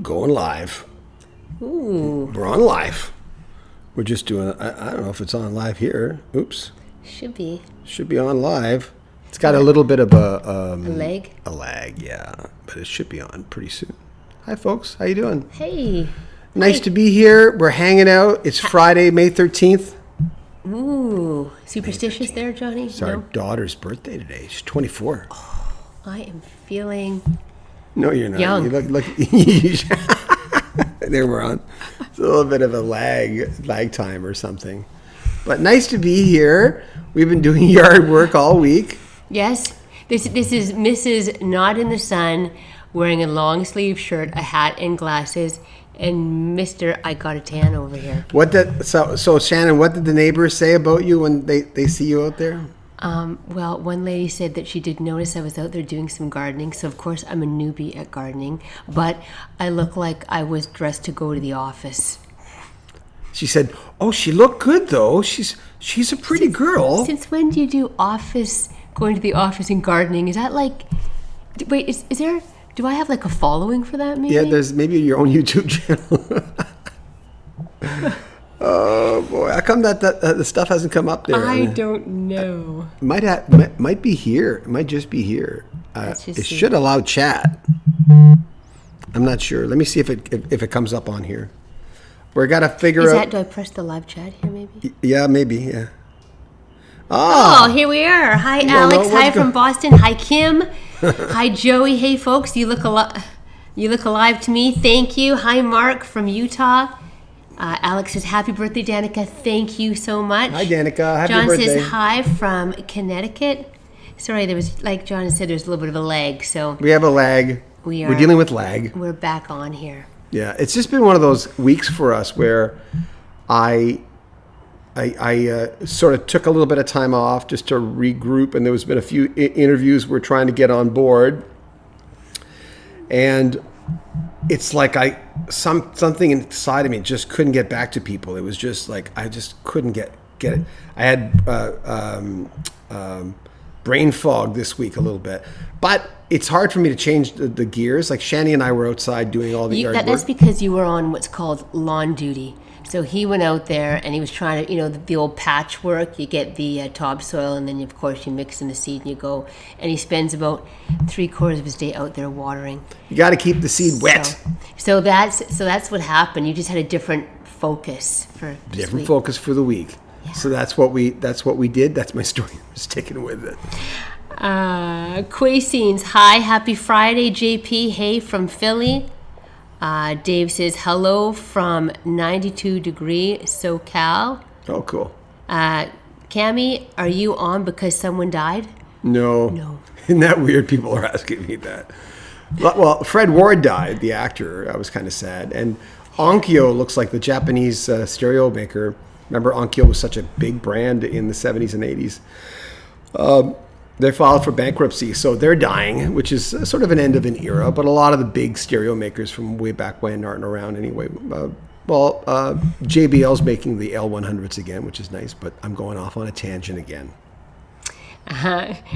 Going live. Ooh. We're on live. We're just doing, I don't know if it's on live here. Oops. Should be. Should be on live. It's got a little bit of a lag? A lag, yeah. But it should be on pretty soon. Hi, folks. How you doing? Hey. Nice to be here. We're hanging out. It's Friday, May 13th. Ooh. Superstitious there, Johnny? It's our daughter's birthday today. She's 24. Oh, I am feeling... No, you're not. Young. You look there we're on. It's a little bit of a lag time or something. But nice to be here. We've been doing yard work all week. Yes. This is Mrs. Not in the Sun wearing a long sleeve shirt, a hat, and glasses. And Mr. I got a tan over here. So Shannon, what did the neighbors say about you when they see you out there? Well, one lady said that she did notice I was out there doing some gardening. So, of course, I'm a newbie at gardening. But I look like I was dressed to go to the office. She said, "Oh, she looked good, though. She's a pretty girl." Since when do you do going to the office and gardening? Is that like... Wait, is there... Do I have like a following for that, maybe? Yeah, there's maybe your own YouTube channel. Oh boy, how come that the stuff hasn't come up there? I don't know. Might be here. It might just be here. It should allow chat. I'm not sure. Let me see if it comes up on here. We're gotta figure out. Do I press the live chat here? Maybe. Yeah, maybe. Yeah. Oh, here we are. Hi, Alex. Hi from Boston. Hi, Kim. Hi, Joey. Hey, folks. You look alive to me. Thank you. Hi, Mark from Utah. Alex says, happy birthday, Danica. Thank you so much. Hi, Danica. Happy John birthday. says hi from Connecticut. Sorry, there was, like John said, there's a little bit of a lag. So we have a lag. We're dealing with lag. We're back on here. Yeah, it's just been one of those weeks for us where I sort of took a little bit of time off just to regroup, and there's been a few interviews we're trying to get on board, and it's like something inside of me just couldn't get back to people. It was just like I just couldn't get it. I had brain fog this week a little bit, but it's hard for me to change the gears. Like Shannon and I were outside doing all the yard work. That's because you were on what's called lawn duty. So he went out there and he was trying to, the old patchwork. You get the topsoil, and then of course you mix in the seed and you go. And he spends about 3/4 of his day out there watering. You got to keep the seed wet. So that's what happened. You just had a different focus for different focus for the week. Yeah. So that's what we did. That's my story. I'm sticking with it. Quasines, hi, happy Friday, JP. Hey from Philly. Dave says, hello from 92 degree SoCal. Oh, cool. Cami, are you on because someone died? No. Isn't that weird? People are asking me that. Well, Fred Ward died, the actor. I was kind of sad. And Onkyo looks like the Japanese stereo maker. Remember, Onkyo was such a big brand in the 70s and 80s. They filed for bankruptcy, so they're dying, which is sort of an end of an era. But a lot of the big stereo makers from way back when aren't around anyway. JBL's making the L100s again, which is nice, but I'm going off on a tangent again.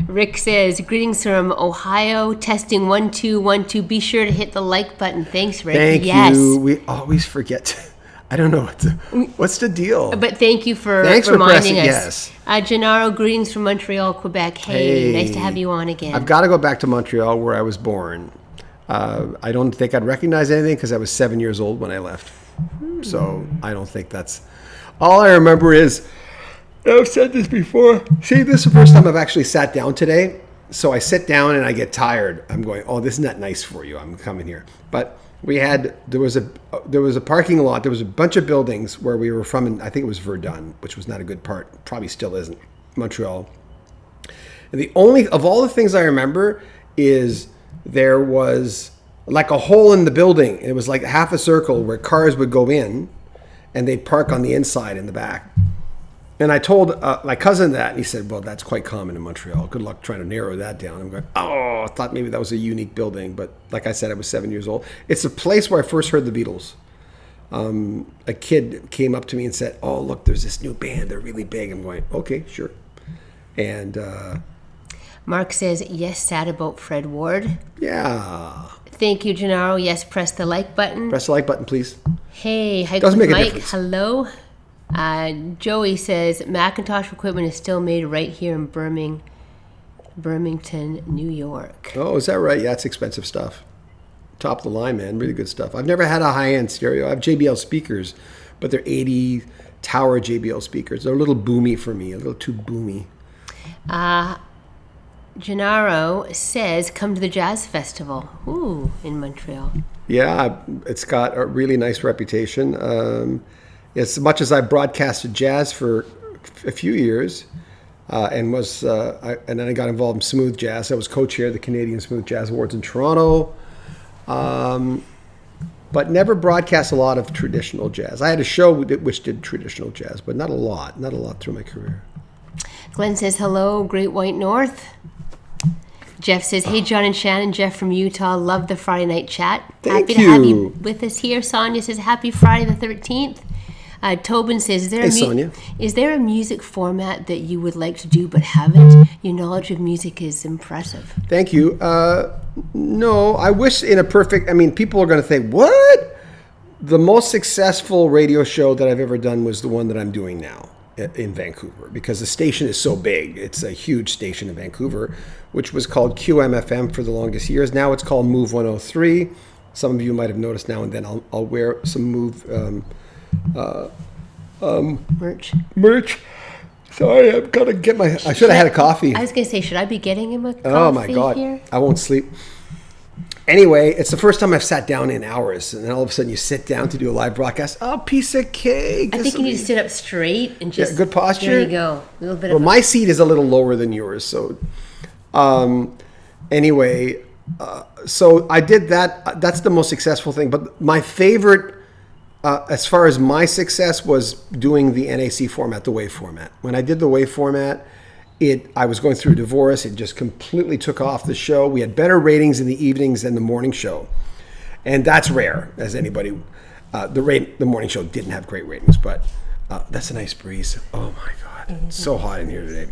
Rick says, greetings from Ohio, testing 1 2 1 2. Be sure to hit the like button. Thanks, Rick. Thank you. We always forget. I don't know what's the deal. But thank you for reminding us. Yes. Gennaro, greetings from Montreal, Quebec. Hey, nice to have you on again. I've got to go back to Montreal where I was born. I don't think I'd recognize anything because I was 7 years old when I left. So I don't think that's... All I remember is, I've said this before. See, this is the first time I've actually sat down today. So I sit down and I get tired. I'm going, oh, this is not nice for you. I'm coming here. But... there was a parking lot. There was a bunch of buildings where we were from, and I think it was Verdun, which was not a good part. Probably still isn't. Montreal. And the only of all the things I remember is there was like a hole in the building. It was like half a circle where cars would go in, and they'd park on the inside in the back. And I told my cousin that, and he said, well, that's quite common in Montreal. Good luck trying to narrow that down. I'm going, I thought maybe that was a unique building. But like I said, I was 7 years old. It's a place where I first heard the Beatles. A kid came up to me and said, oh, look, there's this new band. They're really big. I'm going, okay, sure. And Mark says, yes, sad about Fred Ward. Yeah. Thank you, Gennaro. Yes, press the like button. Press the like button, please. Hey, hi, Doesn't make a Mike. difference. Hello. Joey says Macintosh equipment is still made right here in Birmingham, New York. Oh, is that right? Yeah, it's expensive stuff. Top of the line, man. Really good stuff. I've never had a high-end stereo. I have JBL speakers, but they're 80 tower JBL speakers. They're a little boomy for me, a little too boomy. Gennaro says, come to the Jazz Festival. Ooh, in Montreal. Yeah, it's got a really nice reputation. As much as I broadcasted jazz for a few years, and then I got involved in smooth jazz. I was co-chair of the Canadian Smooth Jazz Awards in Toronto, but never broadcast a lot of traditional jazz. I had a show which did traditional jazz, but not a lot through my career. Glenn says, hello, Great White North. Jeff says, hey, John and Shannon, Jeff from Utah. Love the Friday night chat. Thank Happy you. to have you with us here. Sonia says, happy Friday the 13th. Tobin says, is there a music format that you would like to do but haven't? Your knowledge of music is impressive. Thank you. No, I wish in a perfect... I mean, people are going to think, what? The most successful radio show that I've ever done was the one that I'm doing now in Vancouver, because the station is so big. It's a huge station in Vancouver, which was called QMFM for the longest years. Now it's called Move 103. Some of you might have noticed now and then I'll wear some Move... merch. Sorry, I've got to get my... I should have had a coffee. I was going to say, should I be getting him a coffee? Oh my God, here? I won't sleep. Anyway, it's the first time I've sat down in hours, and then all of a sudden you sit down to do a live broadcast. Oh, piece of cake. I think you need to sit up straight and just... good posture. There you go. A little bit well, my seat is a little lower than yours, so... Anyway, so I did that. That's the most successful thing. But my favorite... as far as my success was doing the NAC format, the WAVE format. When I did the WAVE format, I was going through a divorce. It just completely took off the show. We had better ratings in the evenings than the morning show. And that's rare, as anybody... The morning show didn't have great ratings, but that's a nice breeze. Oh my God, it's so hot in here today.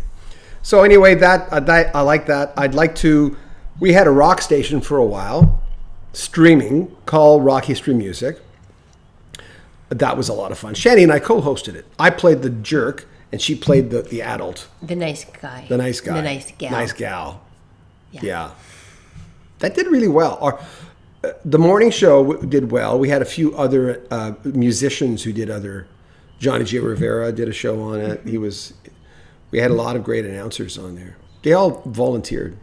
So anyway, I like that. I'd like to... We had a rock station for a while, streaming, called Rock History Music. That was a lot of fun. Shannon and I co-hosted it. I played the jerk, and she played the adult. The nice guy. The nice guy. The nice gal. Nice gal. Yeah. That did really well. The morning show did well. We had a few other musicians who did other... Johnny J. Rivera did a show on it. We had a lot of great announcers on there. They all volunteered.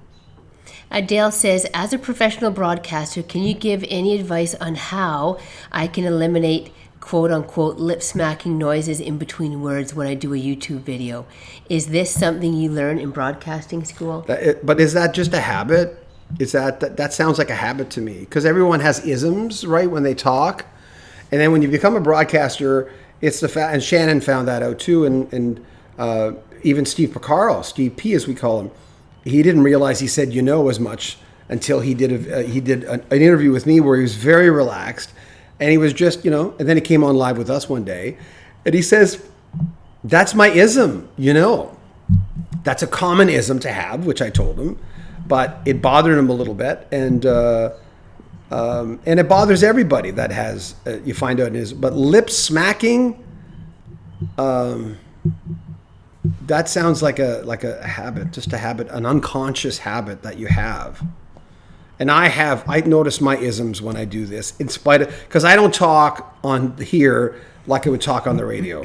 Dale says, as a professional broadcaster, can you give any advice on how I can eliminate quote-unquote lip-smacking noises in between words when I do a YouTube video? Is this something you learn in broadcasting school? But is that just a habit? Is that sounds like a habit to me? Because everyone has isms, right, when they talk. And then when you become a broadcaster, it's the fact, and Shannon found that out too, and even Steve Picaro, Steve P as we call him, he didn't realize he said as much until he did an interview with me where he was very relaxed. And he was just, and then he came on live with us one day, and he says, that's my ism, That's a common ism to have, which I told him, but it bothered him a little bit, and it bothers everybody that has, you find out it is, but lip smacking, that sounds like a habit, just a habit, an unconscious habit that you have. And I notice my isms when I do this, in spite of, because I don't talk on here like I would talk on the radio.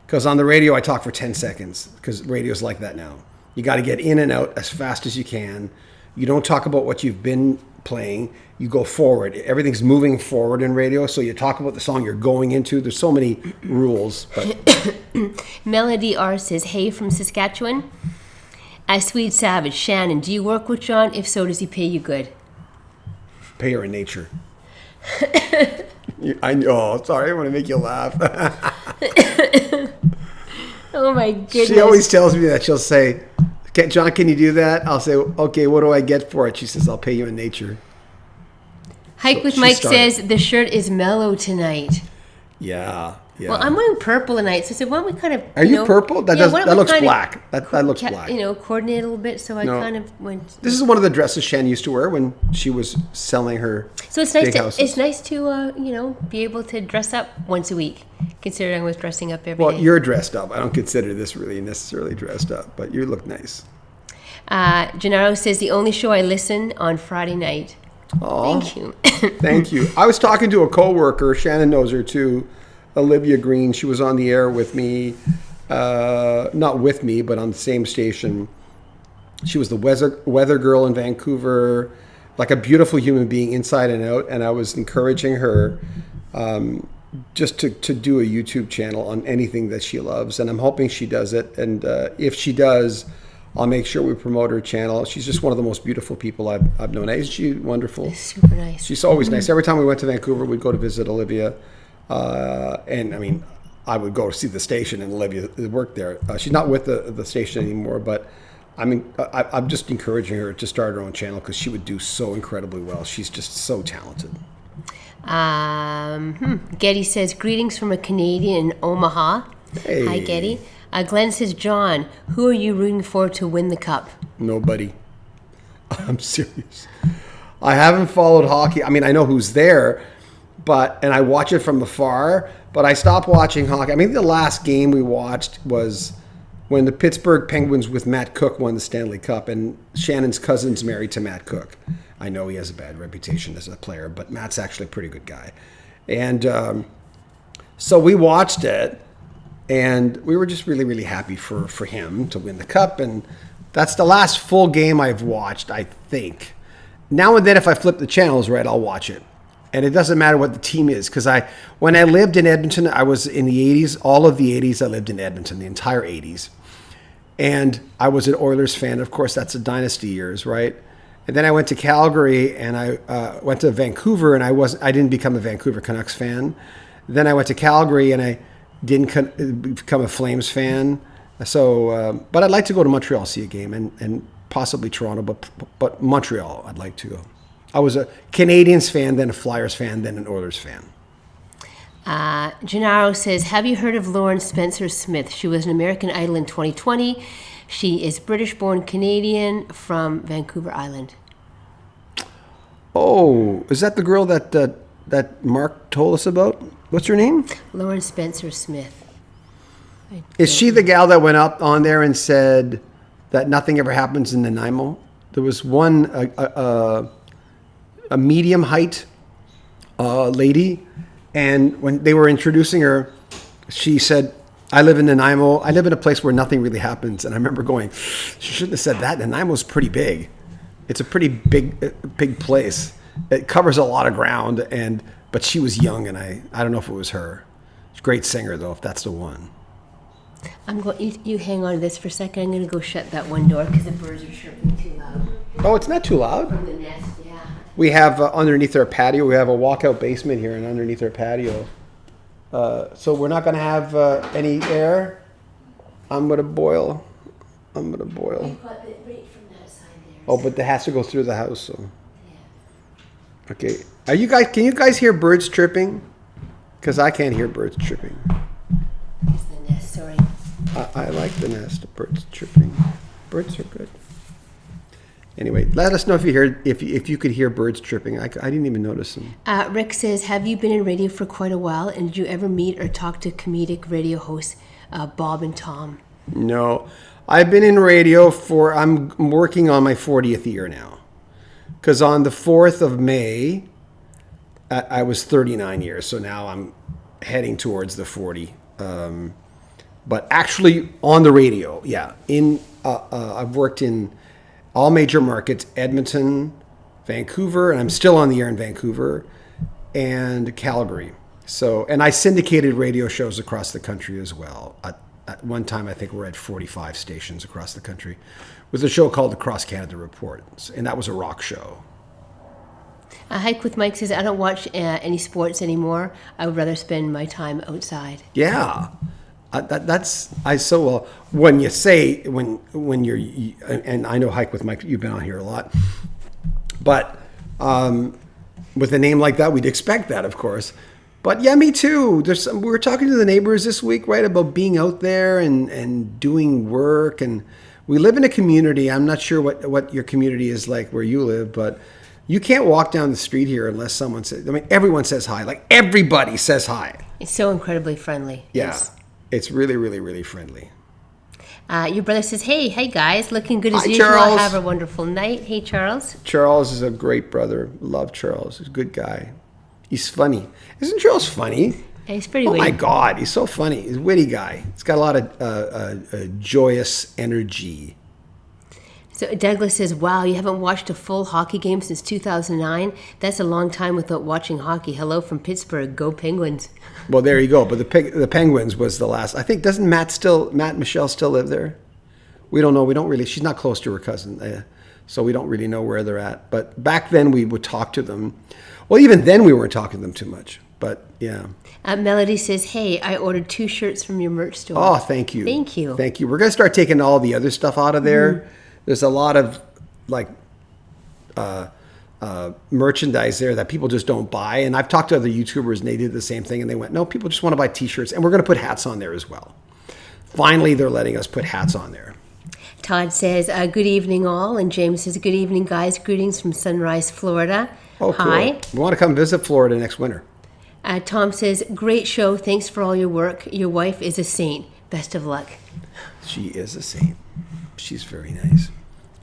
Because on the radio, I talk for 10 seconds, because radio's like that now. You got to get in and out as fast as you can. You don't talk about what you've been playing. You go forward. Everything's moving forward in radio, so you talk about the song you're going into. There's so many rules. But Melody R says, hey, from Saskatchewan. Sweet Savage, Shannon, do you work with John? If so, does he pay you good? Pay her in nature. I know. Sorry, I want to make you laugh. Oh my goodness. She always tells me that. She'll say, John, can you do that? I'll say, okay, what do I get for it? She says, I'll pay you in nature. Hike with Mike says, the shirt is mellow tonight. Yeah. Yeah. Well, I'm wearing purple tonight, so I said, why don't we kind of... Are you purple? That looks black. That looks black. Coordinate a little bit, so I kind of went... This is one of the dresses Shannon used to wear when she was selling her So it's nice to be able to dress up once a week, considering I was dressing up every day. Well, you're dressed up. I don't consider this really necessarily dressed up, but you look nice. Gennaro says, the only show I listen on Friday night. Aww. Thank you. Thank you. I was talking to a coworker. Shannon knows her too. Olivia Green. She was on the air with me. Not with me, but on the same station. She was the weather girl in Vancouver. Like a beautiful human being inside and out. And I was encouraging her just to do a YouTube channel on anything that she loves. And I'm hoping she does it. And if she does, I'll make sure we promote her channel. She's just one of the most beautiful people I've known. Isn't she wonderful? Super nice. She's always nice. Every time we went to Vancouver, we'd go to visit Olivia. And I mean, I would go to see the station, and Olivia worked there. She's not with the station anymore, but I mean, I'm just encouraging her to start her own channel because she would do so incredibly well. She's just so talented. Getty says, greetings from a Canadian in Omaha. Hey. Hi, Getty. Glenn says, John, who are you rooting for to win the cup? Nobody. I'm serious. I haven't followed hockey. I mean, I know who's there, and I watch it from afar, but I stopped watching hockey. I mean, the last game we watched was when the Pittsburgh Penguins with Matt Cook won the Stanley Cup, and Shannon's cousin's married to Matt Cook. I know he has a bad reputation as a player, but Matt's actually a pretty good guy. And so we watched it, and we were just really, really happy for him to win the cup. And that's the last full game I've watched, I think. Now and then, if I flip the channels, right, I'll watch it. And it doesn't matter what the team is, because when I lived in Edmonton, I was in the 80s. All of the 80s, I lived in Edmonton, the entire 80s. And I was an Oilers fan. Of course, that's the dynasty years, right? And then I went to Calgary, and I went to Vancouver, and I didn't become a Vancouver Canucks fan. Then I went to Calgary, and I didn't become a Flames fan. So, but I'd like to go to Montreal, see a game, and possibly Toronto, but Montreal, I'd like to go. I was a Canadiens fan, then a Flyers fan, then an Oilers fan. Gennaro says, have you heard of Lauren Spencer Smith? She was an American Idol in 2020. She is British-born Canadian from Vancouver Island. Oh, is that the girl that Mark told us about? What's her name? Lauren Spencer Smith. Is she the gal that went up on there and said that nothing ever happens in Nanaimo? There was one, a medium height lady, and when they were introducing her, she said, I live in Nanaimo. I live in a place where nothing really happens. And I remember going, she shouldn't have said that. Nanaimo's pretty big. It's a pretty big place. It covers a lot of ground, but she was young, and I don't know if it was her. She's a great singer, though, if that's the one. You hang on to this for a second. I'm going to go shut that one door because the birds are chirping too loud. Oh, it's not too loud? From the nest, yeah. We have underneath our patio, we have a walkout basement here, and underneath our patio. So we're not going to have any air. I'm going to boil. You've got the right from that side there. Oh, but it has to go through the house, so. Yeah. Okay. Can you guys hear birds chirping? Because I can't hear birds chirping. It's the nest, sorry. I like the nest, the birds chirping. Birds are good. Anyway, let us know if you could hear birds chirping. I didn't even notice them. Rick says, have you been in radio for quite a while, and did you ever meet or talk to comedic radio hosts Bob and Tom? No. I've been in radio I'm working on my 40th year now. Because on the 4th of May, I was 39 years, so now I'm heading towards the 40. But actually on the radio, yeah. I've worked in all major markets, Edmonton, Vancouver, and I'm still on the air in Vancouver, and Calgary. And I syndicated radio shows across the country as well. At one time, I think we're at 45 stations across the country with a show called the Cross Canada Report, and that was a rock show. Hike with Mike says, I don't watch any sports anymore. I would rather spend my time outside. Yeah. When you say when you're, and I know Hike with Mike, you've been on here a lot, but with a name like that, we'd expect that, of course. But yeah, me too. We were talking to the neighbors this week, right, about being out there and doing work. And we live in a community. I'm not sure what your community is like where you live, but you can't walk down the street here unless someone says, I mean, everyone says hi. Like everybody says hi. It's so incredibly friendly. Yeah. It's really, really, really friendly. Your brother says, hey guys, looking good as Hi, usual. Charles. Have a wonderful night. Hey, Charles. Charles is a great brother. Love Charles. He's a good guy. He's funny. Isn't Charles funny? Yeah, he's pretty Oh witty. my God, he's so funny. He's a witty guy. He's got a lot of joyous energy. So Douglas says, wow, you haven't watched a full hockey game since 2009? That's a long time without watching hockey. Hello from Pittsburgh. Go Penguins. Well, there you go. But the Penguins was the last. I think, doesn't Matt and Michelle still live there? We don't know. We don't really. She's not close to her cousin. So we don't really know where they're at. But back then we would talk to them. Well, even then we weren't talking to them too much. But yeah. Melody says, hey, I ordered 2 shirts from your merch store. Oh, thank you. Thank you. Thank you. We're going to start taking all the other stuff out of there. Mm-hmm. There's a lot of like merchandise there that people just don't buy. And I've talked to other YouTubers and they did the same thing. And they went, no, people just want to buy T-shirts. And we're going to put hats on there as well. Finally, they're letting us put hats on there. Todd says, good evening all. And James says, good evening, guys. Greetings from Sunrise, Florida. Oh, cool. Hi. We want to come visit Florida next winter. Tom says, great show. Thanks for all your work. Your wife is a saint. Best of luck. She is a saint. She's very nice.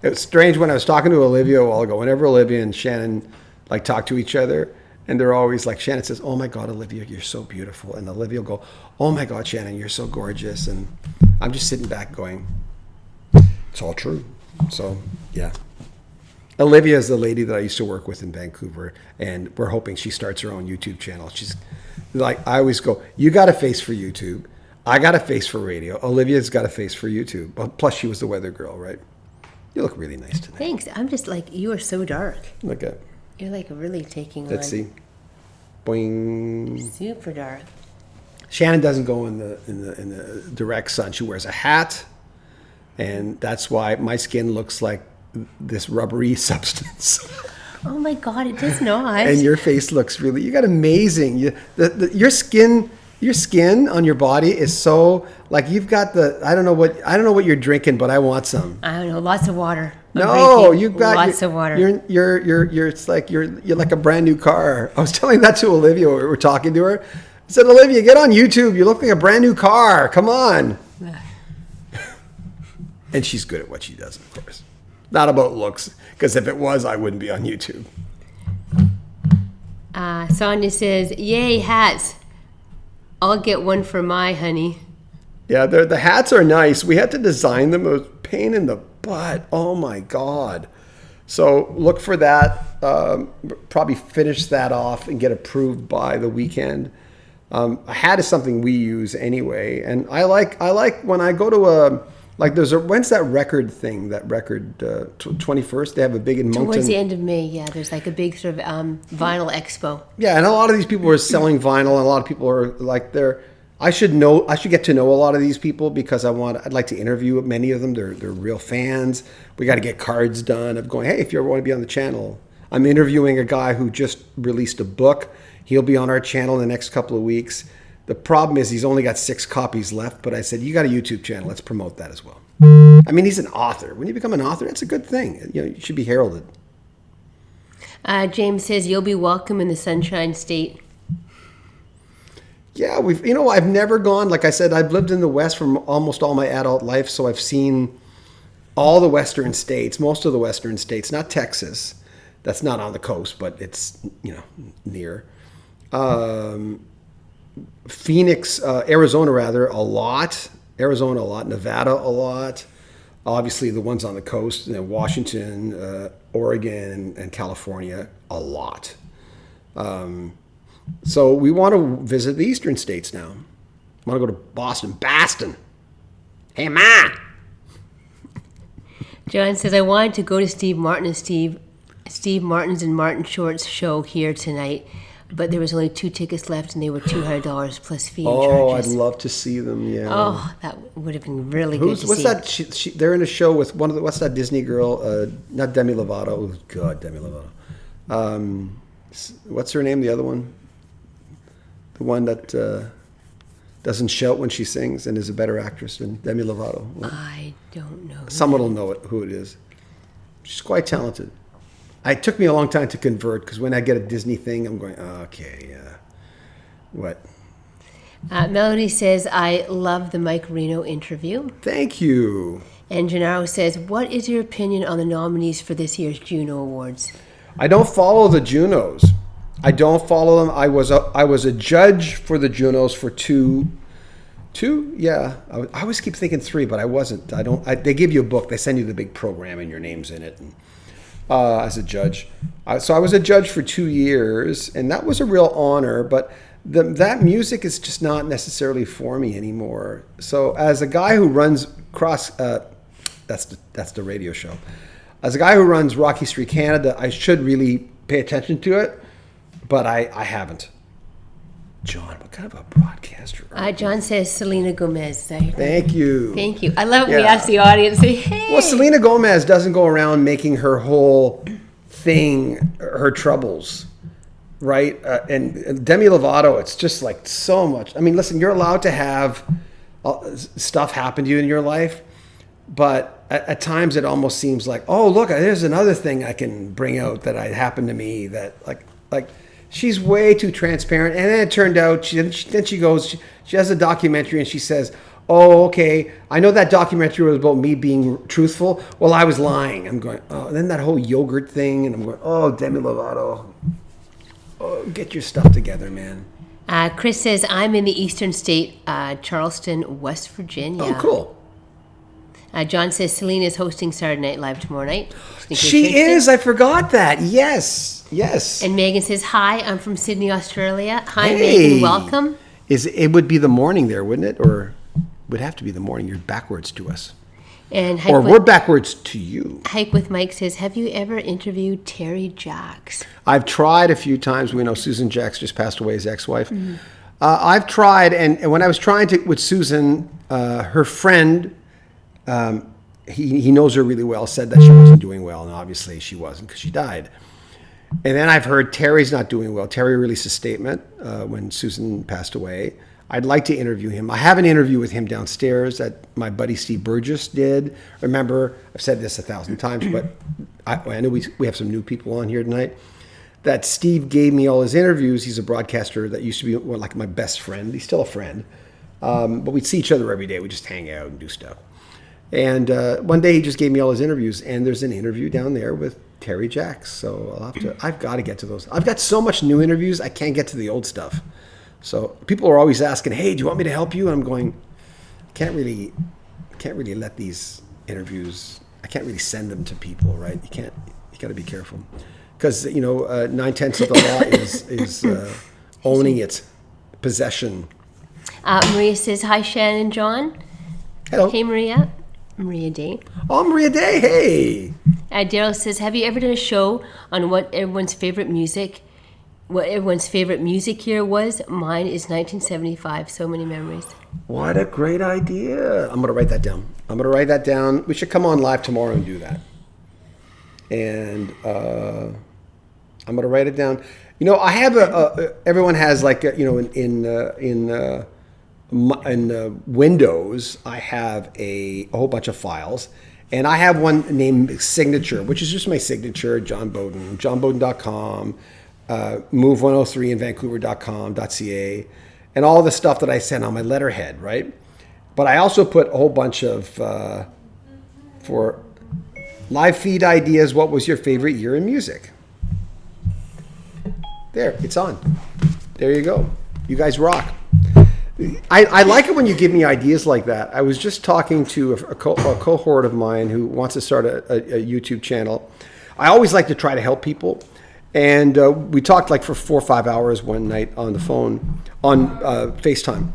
It was strange when I was talking to Olivia a while ago. Whenever Olivia and Shannon like talk to each other, and they're always like, Shannon says, oh my God, Olivia, you're so beautiful. And Olivia will go, oh my God, Shannon, you're so gorgeous. And I'm just sitting back going, it's all true. So, yeah. Olivia is the lady that I used to work with in Vancouver, and we're hoping she starts her own YouTube channel. She's like, I always go, you got a face for YouTube. I got a face for radio. Olivia's got a face for YouTube. Well, plus, she was the weather girl, right? You look really nice tonight. Thanks. I'm just like, you are so dark. Look at. You're like really taking Let's see. Boing. Super dark. Shannon doesn't go in the direct sun. She wears a hat, and that's why my skin looks like this rubbery substance. Oh my God, it does not. And your face looks really. You got amazing. Your skin on your body is so like you've got the. I don't know what you're drinking, but I want some. I don't know. Lots of water. No, you've got lots of water. You're it's like you're like a brand new car. I was telling that to Olivia. We were talking to her. I said, Olivia, get on YouTube. You look like a brand new car. Come on. And she's good at what she does, of course. Not about looks, because if it was, I wouldn't be on YouTube. Sonia says, yay, hats. I'll get one for my honey. Yeah, the hats are nice. We had to design them. It was a pain in the butt. Oh, my God. So look for that. Probably finish that off and get approved by the weekend. A hat is something we use anyway. And I like when I go to when's that record thing? That record 21st. They have a big in Moncton. Towards the end of May, yeah. There's like a big sort of vinyl expo. Yeah, and a lot of these people are selling vinyl, and a lot of people are like I should get to know a lot of these people because I'd like to interview many of them. They're real fans. We got to get cards done of going, hey, if you ever want to be on the channel. I'm interviewing a guy who just released a book. He'll be on our channel in the next couple of weeks. The problem is he's only got 6 copies left, but I said, you got a YouTube channel. Let's promote that as well. I mean, he's an author. When you become an author, that's a good thing. You should be heralded. James says, you'll be welcome in the Sunshine State. Yeah, I've never gone. Like I said, I've lived in the West for almost all my adult life, so I've seen all the Western states, most of the Western states, not Texas. That's not on the coast, but it's, near. Phoenix, Arizona rather, a lot. Arizona a lot. Nevada a lot. Obviously the ones on the coast, Washington, Oregon, and California a lot. So we want to visit the eastern states now. I want to go to Boston. Hey, Ma! John says, I wanted to go to Steve Martin's and Martin Short's show here tonight, but there was only 2 tickets left and they were $200 plus fee and charges. I'd love to see them, yeah. Oh, that would have been really good to see. What's that? They're in a show with what's that Disney girl? Not Demi Lovato. Oh, God, Demi Lovato. What's her name, the other one? The one that doesn't shout when she sings and is a better actress than Demi Lovato. Well, I don't know. Someone will know who it is. She's quite talented. It took me a long time to convert because when I get a Disney thing, I'm going, okay, what? Melody says, I love the Mike Reno interview. Thank you. And Gennaro says, what is your opinion on the nominees for this year's Juno Awards? I don't follow the Junos. I don't follow them. I was a judge for the Junos for two. Yeah. I always keep thinking 3, but I wasn't. They give you a book. They send you the big program and your name's in it. And, as a judge. So I was a judge for 2 years, and that was a real honor, but that music is just not necessarily for me anymore. So as a guy who runs that's the radio show. As a guy who runs Rocky Street Canada, I should really pay attention to it, but I haven't. John, what kind of a broadcaster are you? John says Selena Gomez. Thank you. Thank you. I love it when we ask the audience, say, hey. Well, Selena Gomez doesn't go around making her whole thing her troubles, right? And Demi Lovato, it's just like so much. I mean, listen, you're allowed to have stuff happen to you in your life, but at times it almost seems like, oh, look, there's another thing I can bring out that happened to me that like. She's way too transparent. And then it turned out, she has a documentary and she says, oh, okay, I know that documentary was about me being truthful. Well, I was lying. I'm going, oh, and then that whole yogurt thing. And I'm going, oh, Demi Lovato, oh, get your stuff together, man. Chris says, I'm in the eastern state, Charleston, West Virginia. Oh, cool. John says Selena is hosting Saturday Night Live tomorrow night. She is. I forgot that. Yes. And Megan says, hi, I'm from Sydney, Australia. Hi, hey. Megan, welcome. It would be the morning there, wouldn't it? Or would have to be the morning. You're backwards to us. And we're backwards to you. Hike with Mike says, have you ever interviewed Terry Jacks? I've tried a few times. We know Susan Jacks just passed away, his ex-wife. Mm-hmm. I've tried, and when I was trying to with Susan, her friend, he knows her really well, said that she wasn't doing well, and obviously she wasn't because she died. And then I've heard Terry's not doing well. Terry released a statement when Susan passed away. I'd like to interview him. I have an interview with him downstairs that my buddy Steve Burgess did. Remember, I've said this 1,000 times, but I know we have some new people on here tonight. That Steve gave me all his interviews. He's a broadcaster that used to be like my best friend. He's still a friend. But we'd see each other every day. We just hang out and do stuff. And one day he just gave me all his interviews, and there's an interview down there with Terry Jacks. So I've got to get to those. I've got so much new interviews, I can't get to the old stuff. So people are always asking, hey, do you want me to help you? And I'm going, can't really let these interviews, I can't really send them to people, right? You got to be careful. Because, 9/10 of the law is owning its possession. Maria says, hi, Shannon and John. Hello. Hey, Maria. Maria Day. Oh, Maria Day, hey. Daryl says, have you ever done a show on what everyone's favorite music year was? Mine is 1975. So many memories. What a great idea. I'm going to write that down. We should come on live tomorrow and do that. And I'm going to write it down. I have everyone has like, in Windows, I have a whole bunch of files. And I have one named Signature, which is just my signature, John Beaudin, johnbeaudin.com, move103 in vancouver.com.ca, and all the stuff that I send on my letterhead, right? But I also put a whole bunch of, for live feed ideas, what was your favorite year in music? There, it's on. There you go. You guys rock. I like it when you give me ideas like that. I was just talking to a cohort of mine who wants to start a YouTube channel. I always like to try to help people. And we talked like for 4 or 5 hours one night on the phone, on FaceTime.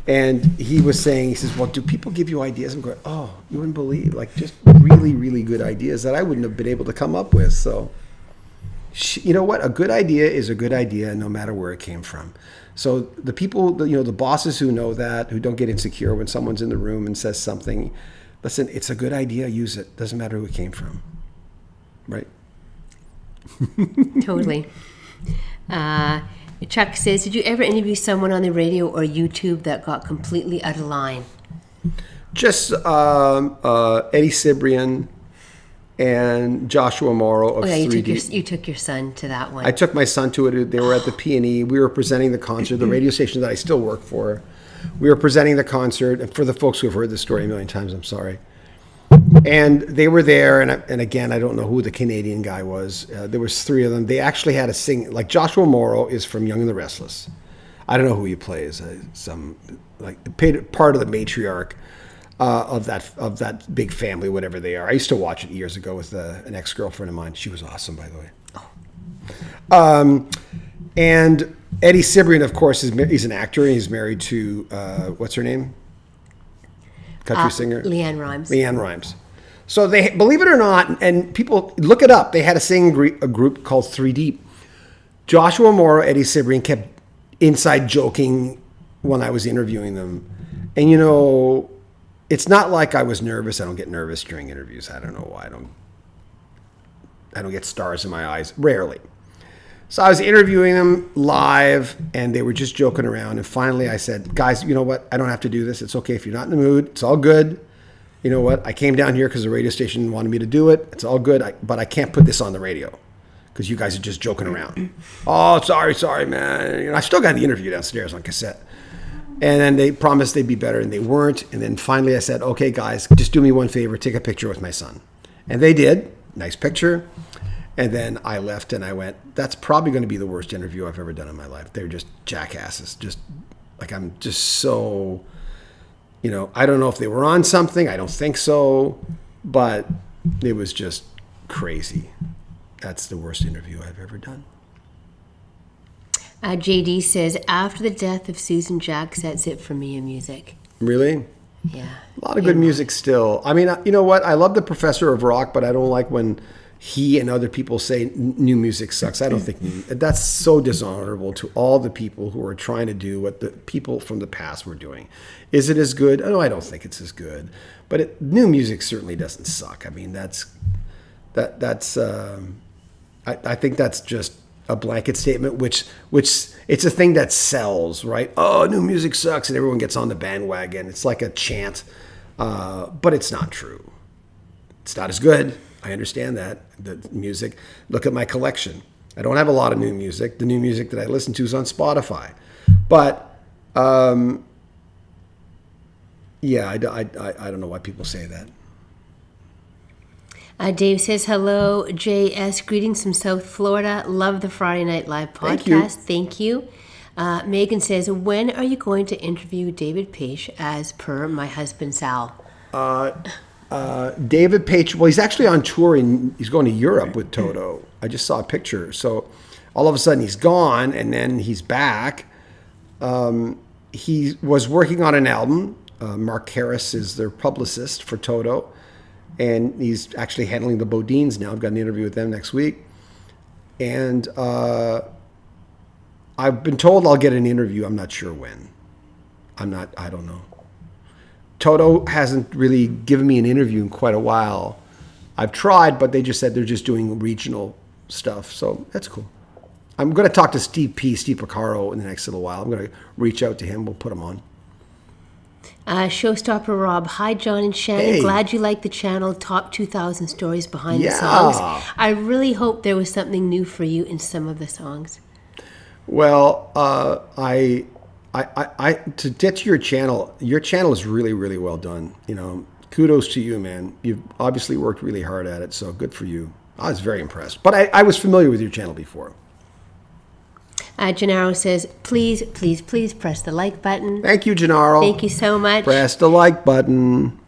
And he was saying, he says, well, do people give you ideas? I'm going, oh, you wouldn't believe, like just really, really good ideas that I wouldn't have been able to come up with. So, you know what? A good idea is a good idea no matter where it came from. So the people, the bosses who know that, who don't get insecure when someone's in the room and says something, listen, it's a good idea, use it. Doesn't matter who it came from. Right? Totally. Chuck says, did you ever interview someone on the radio or YouTube that got completely out of line? Just Eddie Cibrian and Joshua Morrow of 3D. You took your son to that one. I took my son to it. They were at the P&E. We were presenting the concert, the radio station that I still work for. We were presenting the concert. And for the folks who have heard this story a million times, I'm sorry. And they were there. And again, I don't know who the Canadian guy was. There was three of them. They actually had a sing. Like Joshua Morrow is from Young and the Restless. I don't know who he plays. Part of the matriarch of that big family, whatever they are. I used to watch it years ago with an ex-girlfriend of mine. She was awesome, by the way. Oh. And Eddie Cibrian, of course, he's an actor, and he's married to what's her name? Country singer Leanne Rimes. Leanne Rimes. So they, believe it or not, and people look it up. They had a group called 3D. Joshua Morrow, Eddie Cibrian kept inside joking when I was interviewing them, and it's not like I was nervous. I don't get nervous during interviews. I don't know why. I don't get stars in my eyes. Rarely. So I was interviewing them live, and they were just joking around. And finally I said, guys, you know what? I don't have to do this. It's okay if you're not in the mood. It's all good. You know what? I came down here because the radio station wanted me to do it. It's all good. But I can't put this on the radio because you guys are just joking around. Oh, sorry, man. I still got the interview downstairs on cassette. And then they promised they'd be better, and they weren't. And then finally I said, okay, guys, just do me one favor. Take a picture with my son. And they did. Nice picture. And then I left, and I went, that's probably going to be the worst interview I've ever done in my life. They're just jackasses. Just like, I'm just so, I don't know if they were on something. I don't think so. But it was just crazy. That's the worst interview I've ever done. JD says, after the death of Susan Jack, that's it for me in music. Really? Yeah. A lot of good music still. I mean, you know what? I love the Professor of Rock, but I don't like when he and other people say new music sucks. I don't think that's so dishonorable to all the people who are trying to do what the people from the past were doing. Is it as good? No, I don't think it's as good. But new music certainly doesn't suck. I mean, I think that's just a blanket statement, which it's a thing that sells, right? Oh, new music sucks, and everyone gets on the bandwagon. It's like a chant, but it's not true. It's not as good. I understand that. The music, look at my collection. I don't have a lot of new music. The new music that I listen to is on Spotify. But, yeah, I don't know why people say that. Dave says, hello, JS. Greetings from South Florida. Love the Friday Night Live podcast. Thank you. Megan says, when are you going to interview David Page as per my husband, Sal? David Page, well, he's actually on tour. He's going to Europe with Toto. I just saw a picture. So all of a sudden he's gone, and then he's back. He was working on an album. Mark Harris is their publicist for Toto. And he's actually handling the Beaudins now. I've got an interview with them next week. And I've been told I'll get an interview. I'm not sure when. I don't know. Toto hasn't really given me an interview in quite a while. I've tried, but they just said they're just doing regional stuff. So that's cool. I'm going to talk to Steve Picaro in the next little while. I'm going to reach out to him. We'll put him on. Showstopper Rob, hi John and Shannon. Hey. Glad you like the channel. Top 2,000 stories behind the songs. I really hope there was something new for you in some of the songs. Well, I to get to your channel is really, really well done. Kudos to you, man. You've obviously worked really hard at it, so good for you. I was very impressed. But I was familiar with your channel before. Gennaro says, please, please, please press the like button. Thank you, Gennaro. Thank you so much. Press the like button.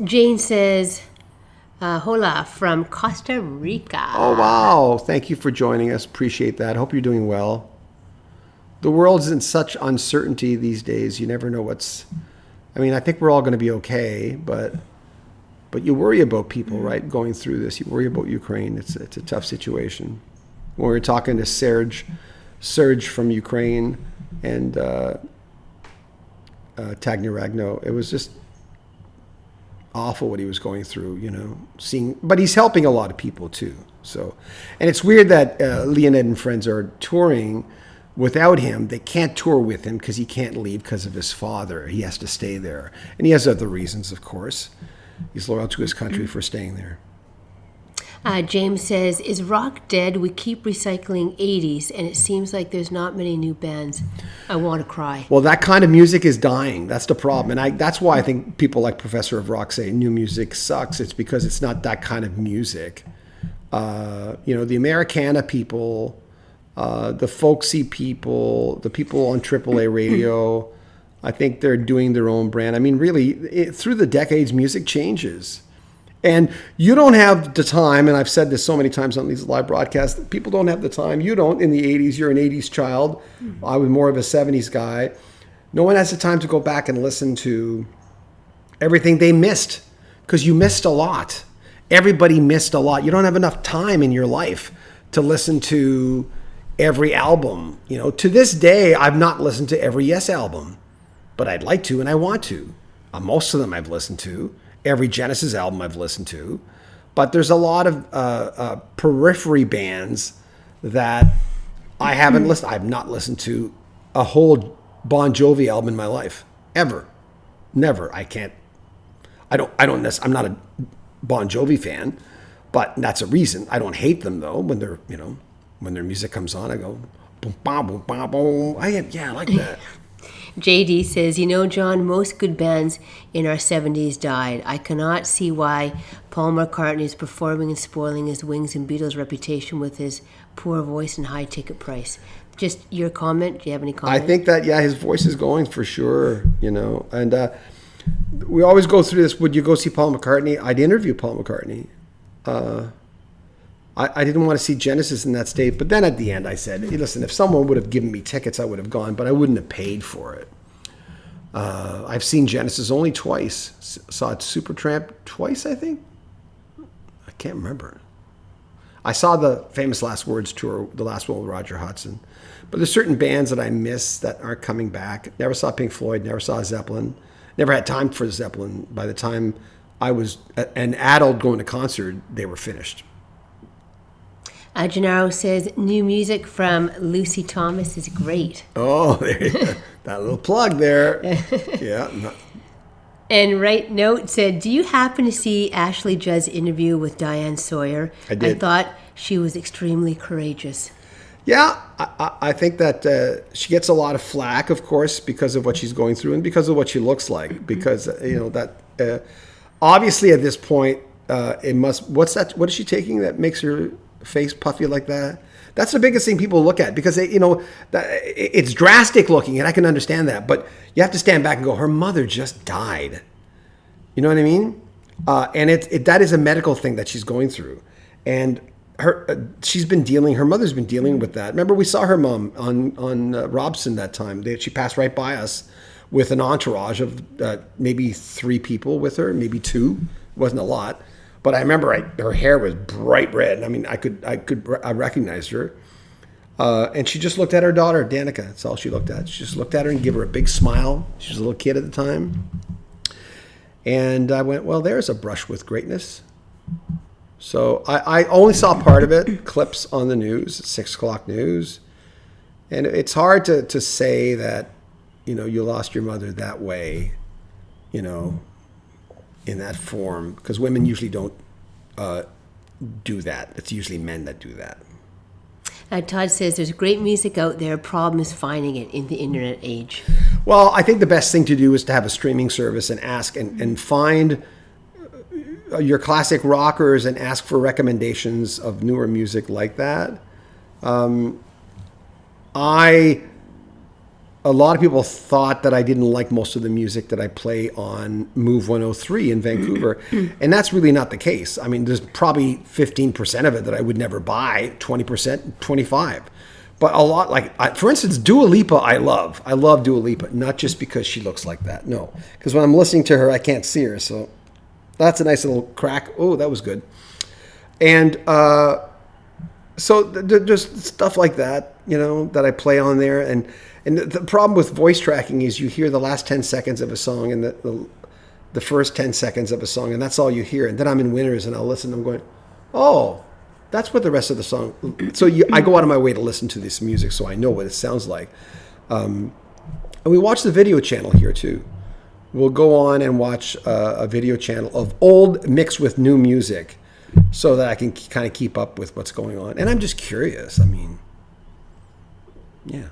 Jane says, hola from Costa Rica. Oh, wow. Thank you for joining us. Appreciate that. Hope you're doing well. The world's in such uncertainty these days. You never know I think we're all going to be okay, but you worry about people, right, going through this. You worry about Ukraine. It's a tough situation. When we were talking to Serge from Ukraine and Tagnaragno, it was just awful what he was going through, but he's helping a lot of people too. So, and it's weird that Leadon and friends are touring without him. They can't tour with him because he can't leave because of his father. He has to stay there. And he has other reasons, of course. He's loyal to his country for staying there. James says, is rock dead? We keep recycling 80s, and it seems like there's not many new bands. I want to cry. Well, that kind of music is dying. That's the problem. And that's why I think people like Professor of Rock say new music sucks. It's because it's not that kind of music. The Americana people, the folksy people, the people on AAA radio, I think they're doing their own brand. I mean, really, through the decades, music changes. And you don't have the time, and I've said this so many times on these live broadcasts, people don't have the time. You don't in the 80s. You're an 80s child. I was more of a 70s guy. No one has the time to go back and listen to everything they missed, because you missed a lot. Everybody missed a lot. You don't have enough time in your life to listen to every album. To this day, I've not listened to every Yes album, but I'd like to and I want to. Most of them I've listened to. Every Genesis album I've listened to. But there's a lot of periphery bands that I haven't listened. I've not listened to a whole Bon Jovi album in my life. Ever. Never. I can't. I'm not a Bon Jovi fan, but that's a reason. I don't hate them though. When their music comes on, I go, boom, boom, boom, boom, boom. I like that. JD says, John, most good bands in our 70s died. I cannot see why Paul McCartney is performing and spoiling his Wings and Beatles reputation with his poor voice and high ticket price. Just your comment? Do you have any comment? I think that, his voice is going for sure, and we always go through this. Would you go see Paul McCartney? I'd interview Paul McCartney. I didn't want to see Genesis in that state, but then at the end I said, hey, listen, if someone would have given me tickets, I would have gone, but I wouldn't have paid for it. I've seen Genesis only twice. Saw it Supertramp twice, I think. I can't remember. I saw the Famous Last Words tour, the last one with Roger Hodgson. But there's certain bands that I miss that aren't coming back. Never saw Pink Floyd, never saw Zeppelin. Never had time for Zeppelin. By the time I was an adult going to concert, they were finished. Gennaro says, new music from Lucy Thomas is great. Oh, there you go. That little plug there. Yeah. And Right Note said, do you happen to see Ashley Judd's interview with Diane Sawyer? I did. I thought she was extremely courageous. Yeah, I think that she gets a lot of flack, of course, because of what she's going through and because of what she looks like. Because, obviously at this point, it must, what is she taking that makes her face puffy like that? That's the biggest thing people look at, because it's drastic looking, and I can understand that, but you have to stand back and go, her mother just died. You know what I mean? And that is a medical thing that she's going through, and her mother's been dealing with that. Remember, we saw her mom on Robson that time. She passed right by us with an entourage of maybe 3 people with her, maybe 2. It wasn't a lot. But I remember her hair was bright red. I mean, I recognized her. And she just looked at her daughter, Danica. That's all she looked at. She just looked at her and gave her a big smile. She was a little kid at the time. And I went, well, there's a brush with greatness. So I only saw part of it, clips on the news, 6 o'clock news. And it's hard to say that, you lost your mother that way, in that form, because women usually don't do that. It's usually men that do that. Todd says there's great music out there. Problem is finding it in the internet age. Well, I think the best thing to do is to have a streaming service and ask and find your classic rockers and ask for recommendations of newer music like that. A lot of people thought that I didn't like most of the music that I play on Move 103 in Vancouver. And that's really not the case. I mean, there's probably 15% of it that I would never buy, 20%, 25%. But a lot, for instance, Dua Lipa, I love. I love Dua Lipa, not just because she looks like that. No, because when I'm listening to her, I can't see her. So that's a nice little crack. Oh, that was good. And so there's stuff like that, that I play on there. And the problem with voice tracking is you hear the last 10 seconds of a song and the first 10 seconds of a song, and that's all you hear. And then I'm in Winners and I'll listen and I'm going, oh, That's what the rest of the song. So I go out of my way to listen to this music, so I know what it sounds like. And we watch the video channel here too. We'll go on and watch a video channel of old mixed with new music, so that I can kind of keep up with what's going on. And I'm just curious. I mean, yeah.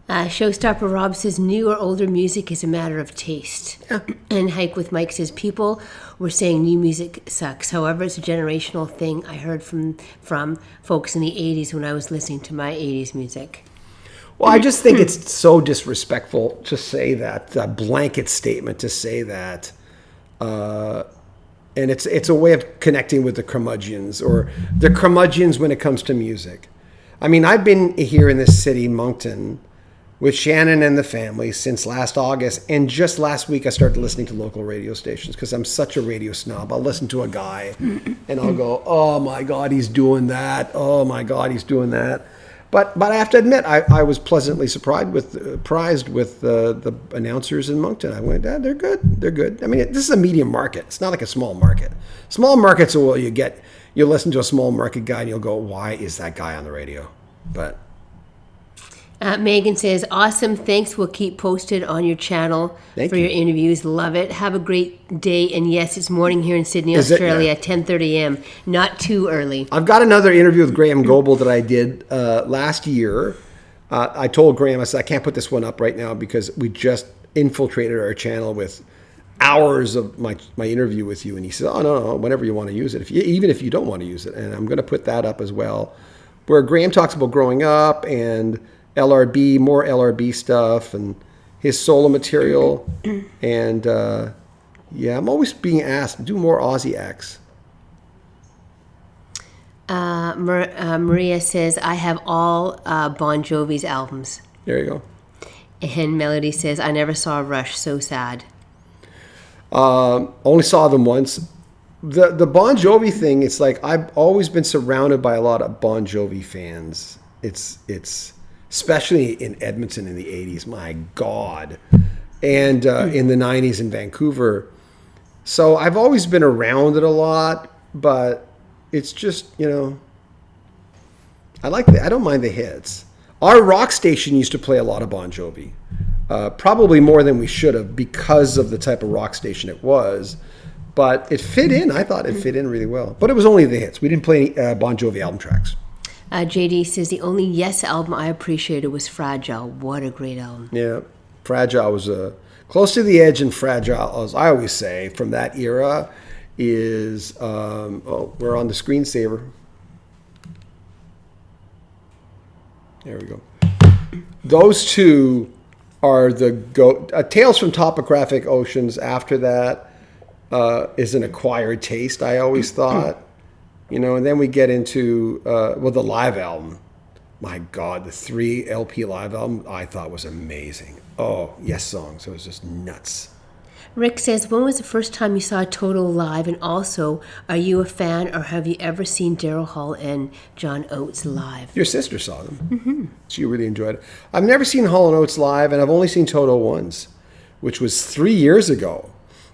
Showstopper Rob says new or older music is a matter of taste. Yeah. And Hike with Mike says people were saying new music sucks. However, it's a generational thing. I heard from folks in the 80s when I was listening to my 80s music. Well, I just think it's so disrespectful to say that, a blanket statement to say that. And it's a way of connecting with the curmudgeons, or the curmudgeons when it comes to music. I mean, I've been here in this city, Moncton, with Shannon and the family since last August. And just last week, I started listening to local radio stations because I'm such a radio snob. I'll listen to a guy and I'll go, oh my God, he's doing that. Oh my God, he's doing that. But I have to admit, I was pleasantly surprised with the announcers in Moncton. I went, they're good. They're good. I mean, this is a medium market. It's not like a small market. Small markets are where you listen to a small market guy and you'll go, why is that guy on the radio? But Megan says, awesome. Thanks. We'll keep posted on your channel for your interviews. Love it. Have a great day. And yes, it's morning here in Sydney, Australia at 10:30 a.m. Not too early. I've got another interview with Graham Goebel that I did last year. I told Graham, I said, I can't put this one up right now because we just infiltrated our channel with hours of my interview with you. And he said, oh, no, whenever you want to use it, even if you don't want to use it. And I'm going to put that up as well, where Graham talks about growing up and LRB, more LRB stuff, and his solo material. And I'm always being asked, do more Aussie acts. Maria says, I have all Bon Jovi's albums. There you go. And Melody says, I never saw Rush, so sad. Only saw them once. The Bon Jovi thing, it's like I've always been surrounded by a lot of Bon Jovi fans. It's especially in Edmonton in the 80s, my God. And in the 90s in Vancouver. So I've always been around it a lot, but it's just, I don't mind the hits. Our rock station used to play a lot of Bon Jovi. Probably more than we should have because of the type of rock station it was. But it fit in. I thought it fit in really well. But it was only the hits. We didn't play any Bon Jovi album tracks. JD says the only Yes album I appreciated was Fragile. What a great album. Yeah, Fragile was close to the edge, and Fragile, as I always say, from that era is, we're on the screensaver. There we go. Those two are the Tales from Topographic Oceans after that is an acquired taste, I always thought. And then we get into, the live album. My God, the 3 LP live album I thought was amazing. Oh, Yes songs. It was just nuts. Rick says, when was the first time you saw Toto live? And also, are you a fan or have you ever seen Daryl Hall and John Oates live? Your sister saw them. Mm-hmm. She really enjoyed it. I've never seen Hall and Oates live, and I've only seen Toto once, which was 3 years ago.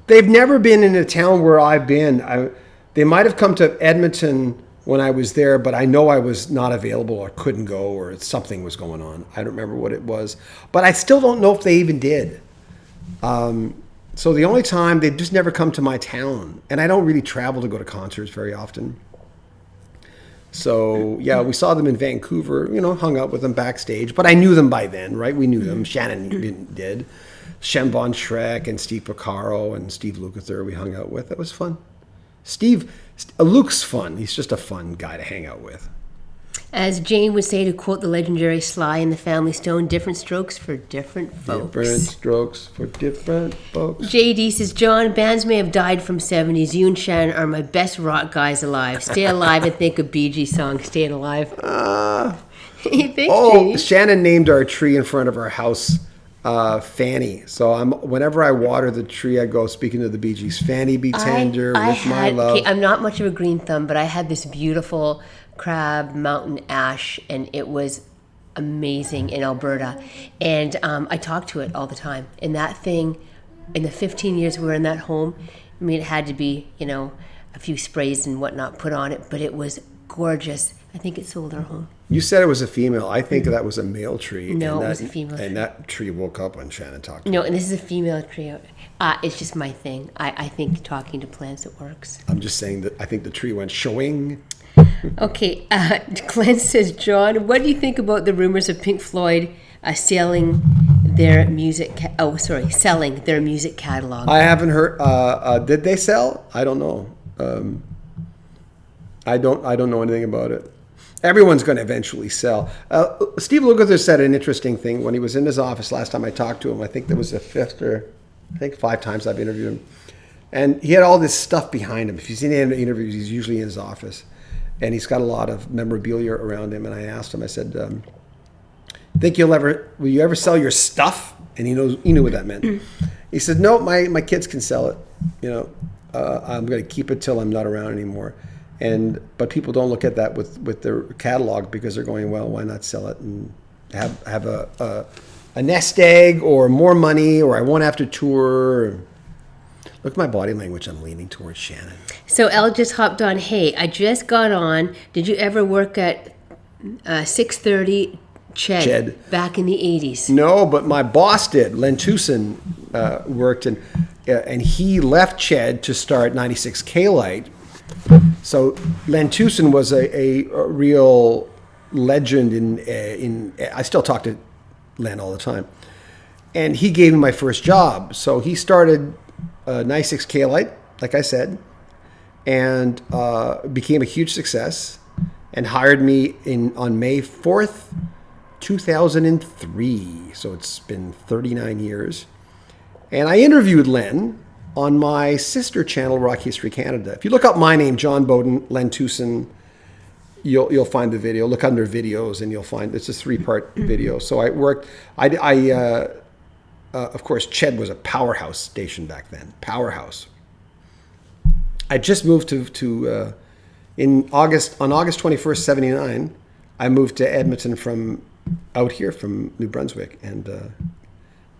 They've never been in a town where I've been. They might have come to Edmonton when I was there, but I know I was not available or couldn't go or something was going on. I don't remember what it was. But I still don't know if they even did. So the only time, they'd just never come to my town. And I don't really travel to go to concerts very often. So, yeah, we saw them in Vancouver, hung out with them backstage. But I knew them by then, right? We knew them. Shannon did. Shem Von Schreck and Steve Porcaro and Steve Lukather we hung out with. It was fun. Luke's fun. He's just a fun guy to hang out with. As Jane would say, to quote the legendary Sly and the Family Stone, different strokes for different folks. Different strokes for different folks. JD says, John, bands may have died from 70s. You and Shannon are my best rock guys alive. Stay alive and think of Bee Gees song, Staying Alive. Thanks, Shannon named our tree in front of our house Fanny. So whenever I water the tree, I go speaking to the Bee Gees. Fanny be tender with my love. Okay, I'm not much of a green thumb, but I had this beautiful crab mountain ash, and it was amazing in Alberta. And I talk to it all the time. And that thing, in the 15 years we were in that home, I mean, it had to be, a few sprays and whatnot put on it, but it was gorgeous. I think it sold our home. You said it was a female. I think that was a male tree. No, it was a female tree. And that tree woke up when Shannon talked to No, and this is a female tree. It's just my thing. I think talking to plants, it works. I'm just saying that I think the tree went showing. Okay, Glenn says, John, what do you think about the rumors of Pink Floyd selling their music catalog? I haven't heard. Did they sell? I don't know. I don't know anything about it. Everyone's going to eventually sell. Steve Lukather said an interesting thing when he was in his office last time I talked to him. I think there was the 5 times I've interviewed him. And he had all this stuff behind him. If you've seen any interviews, he's usually in his office. And he's got a lot of memorabilia around him. And I asked him, I said, will you ever sell your stuff? And he knew what that meant. He said, no, my kids can sell it. I'm going to keep it till I'm not around anymore. But people don't look at that with their catalog because they're going, well, why not sell it and have a nest egg or more money, or I won't have to tour. Look at my body language. I'm leaning towards Shannon. So Elle just hopped on. Hey, I just got on. Did you ever work at 630 Ched back in the 80s? No, but my boss did. Len Tucson worked, and he left Ched to start 96 K-Lite. So Len Tucson was a real legend in. I still talk to Len all the time, and he gave me my first job. So he started 96 K-Lite, like I said, and became a huge success, and hired me on May 4th, 2003. So it's been 39 years, and I interviewed Len on my sister channel, Rock History Canada. If you look up my name, John Beaudin, Len Tucson, you'll find the video. Look under videos, and you'll find it's a 3-part video. So I worked. Of course, Ched was a powerhouse station back then. Powerhouse. I just moved to on August 21st, 79. I moved to Edmonton from out here from New Brunswick, and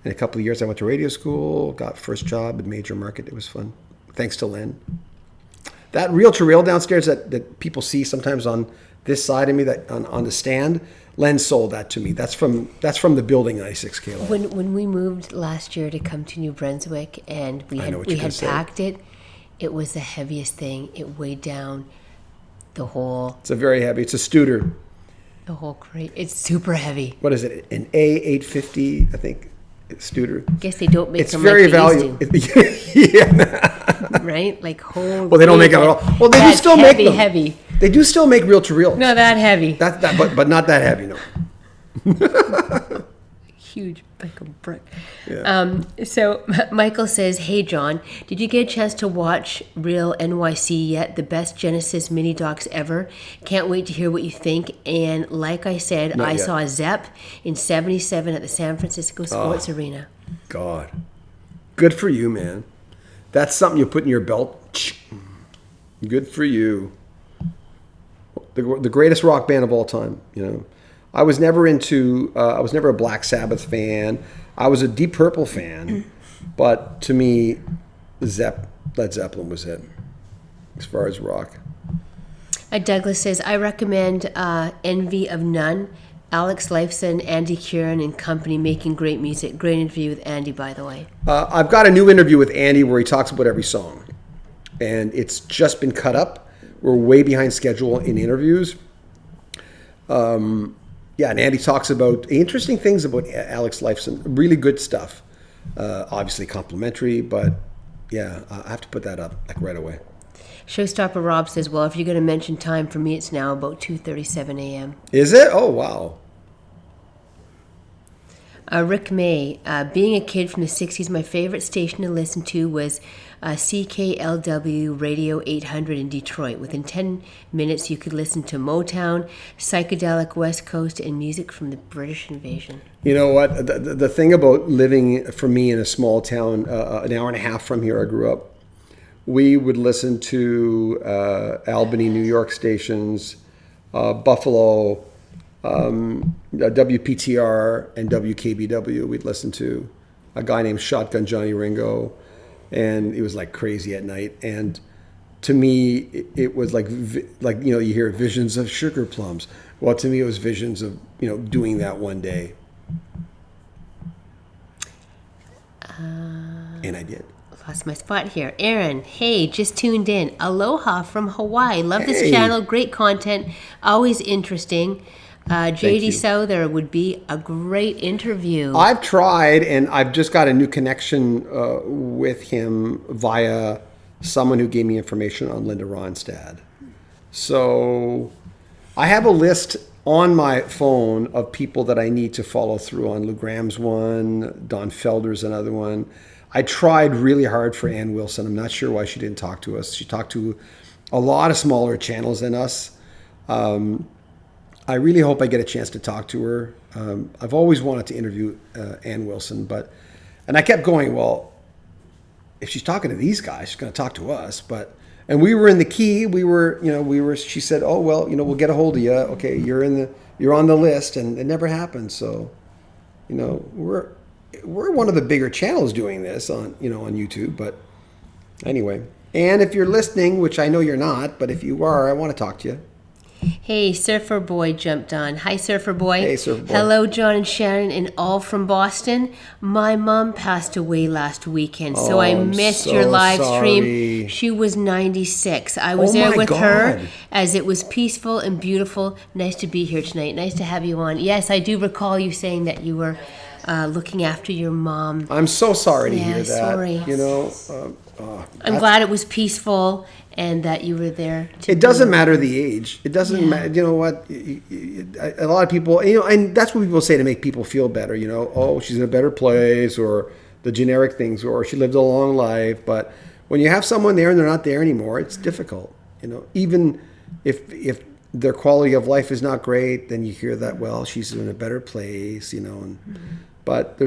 in a couple of years, I went to radio school, got first job at major market. It was fun, thanks to Len. That reel-to-reel downstairs that people see sometimes on this side of me, that on the stand, Len sold that to me. That's from the building 96 K. When we moved last year to come to New Brunswick, and we had packed it, it was the heaviest thing. It weighed down the whole. It's a very heavy. It's a Studer. The whole crate. It's super heavy. What is it? An A850, I think. Studer. I guess they don't make it's them very like valuable. Yeah. Right? Like whole. Well, they don't make them at all. Well, they do still make them. Heavy. They do still make reel-to-reels. No, that heavy. But not that heavy, no. Huge, like a brick. Yeah. So Michael says, hey, John, did you get a chance to watch Real NYC yet? The best Genesis mini docs ever. Can't wait to hear what you think. And like I said, I saw Zepp in 77 at the San Francisco Sports Arena. God. Good for you, man. That's something you put in your belt. Good for you. The greatest rock band of all time, I was never a Black Sabbath fan. I was a Deep Purple fan, but to me, Led Zeppelin was it, as far as rock. Douglas says, I recommend Envy of None. Alex Lifeson, Andy Kieran and company making great music. Great interview with Andy, by the way. I've got a new interview with Andy where he talks about every song, and it's just been cut up. We're way behind schedule in interviews. And Andy talks about interesting things about Alex Lifeson. Really good stuff. Obviously complimentary, but yeah, I have to put that up right away. Showstopper Rob says, well, if you're going to mention time, for me it's now about 2:37 a.m. Is it? Oh, wow. Rick May, being a kid from the 60s, my favorite station to listen to was CKLW Radio 800 in Detroit. Within 10 minutes, you could listen to Motown, psychedelic West Coast, and music from the British invasion. You know what? The thing about living, for me, in a small town, an hour and a half from here I grew up, we would listen to Albany, New York stations, Buffalo, WPTR and WKBW. We'd listen to a guy named Shotgun Johnny Ringo, and it was like crazy at night. And to me, it was like you hear visions of sugar plums. Well, to me, it was visions of doing that one day, and I did. Lost my spot here. Aaron, hey, just tuned in. Aloha from Hawaii. Love this Hey. channel. Great content. Always interesting. JD Souther would be a great interview. I've tried, and I've just got a new connection with him via someone who gave me information on Linda Ronstadt. So I have a list on my phone of people that I need to follow through on. Lou Graham's one, Don Felder's another one. I tried really hard for Ann Wilson. I'm not sure why she didn't talk to us. She talked to a lot of smaller channels than us. I really hope I get a chance to talk to her. I've always wanted to interview Ann Wilson, and I kept going, well, if she's talking to these guys, she's going to talk to us. And we were in the key. She said, oh, well, we'll get a hold of you. Okay, you're on the list, and it never happened. So, we're one of the bigger channels doing this on YouTube. But anyway, and if you're listening, which I know you're not, but if you are, I want to talk to you. Hey, Surfer Boy jumped on. Hi, Surfer Boy. Hey, Surfer Boy. Hello, John and Shannon, and all from Boston. My mom passed away last weekend, so I missed your live stream. She was 96. I was there with her as it was peaceful and beautiful. Nice to be here tonight. Nice to have you on. Yes, I do recall you saying that you were looking after your mom. I'm so sorry to hear that. Sorry. I'm glad it was peaceful and that you were there. It doesn't matter the age. It doesn't matter. You know what? A lot of people, and that's what people say to make people feel better. Oh, she's in a better place, or the generic things, or she lived a long life. But when you have someone there and they're not there anymore, it's difficult. Even if their quality of life is not great, then you hear that, well, she's in a better place, But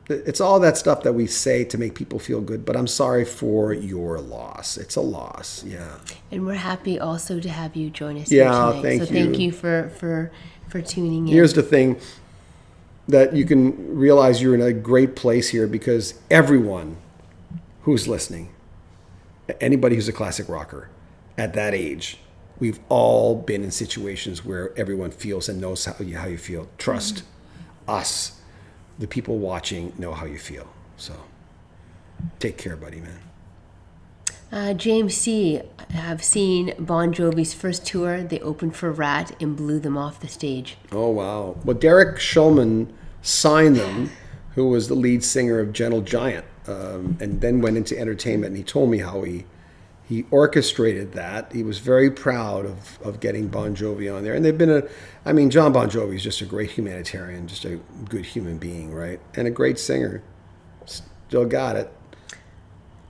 it's all that stuff that we say to make people feel good. But I'm sorry for your loss. It's a loss, yeah. And we're happy also to have you join us here tonight. Thank you for tuning in. Here's the thing, that you can realize you're in a great place here, because everyone who's listening, anybody who's a classic rocker at that age, we've all been in situations where everyone feels and knows how you feel. Trust us. The people watching know how you feel. So take care, buddy, man. James C. have seen Bon Jovi's first tour. They opened for Rat and blew them off the stage. Oh, wow. Well, Derek Shulman signed them, who was the lead singer of Gentle Giant, and then went into entertainment. And he told me how he orchestrated that. He was very proud of getting Bon Jovi on there. And they've been John Bon Jovi is just a great humanitarian, just a good human being, right? And a great singer. Still got it.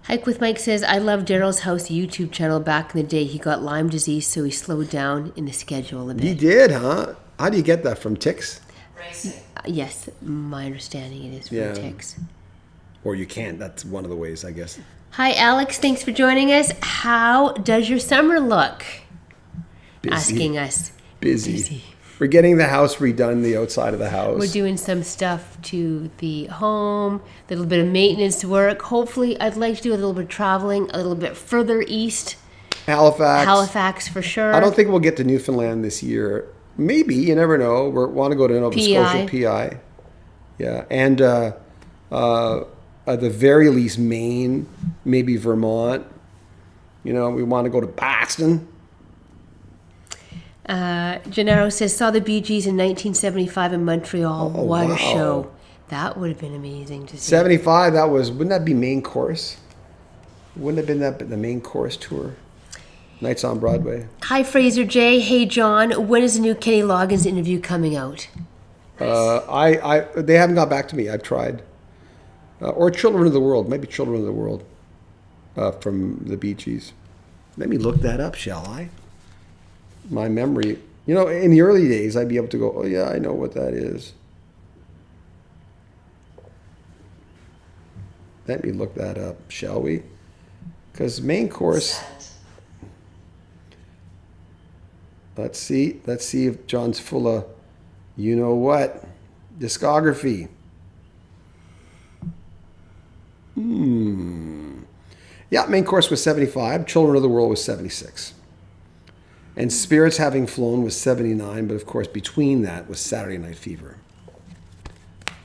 Hike with Mike says, I love Daryl's House YouTube channel back in the day. He got Lyme disease, so he slowed down in the schedule a bit. He did, huh? How do you get that? From ticks? Yes, my understanding it is from ticks. Or you can't. That's one of the ways, I guess. Hi, Alex. Thanks for joining us. How does your summer look? Busy. Asking us. Busy. We're getting the house redone, the outside of the house. We're doing some stuff to the home, a little bit of maintenance work. Hopefully, I'd like to do a little bit of traveling, a little bit further east. Halifax for sure. I don't think we'll get to Newfoundland this year. Maybe, you never know. We want to go to Nova Scotia, PI. Yeah, and at the very least, Maine, maybe Vermont. We want to go to Boston. Gennaro says, saw the Bee Gees in 1975 in Montreal. What a show. That would have been amazing to see. 75, wouldn't that be main course? Wouldn't have been the main course tour? Nights on Broadway. Hi, Fraser J. Hey, John. When is the new Kenny Loggins interview coming out? They haven't got back to me. I've tried. Or Children of the World. Maybe Children of the World from the Bee Gees. Let me look that up, shall I? My memory. In the early days, I'd be able to go, oh, yeah, I know what that is. Let me look that up, shall we? Because main course... Let's see if John's full of, discography. Yeah, Main Course was 75. Children of the World was 76. And Spirits Having Flown was 79, but of course between that was Saturday Night Fever.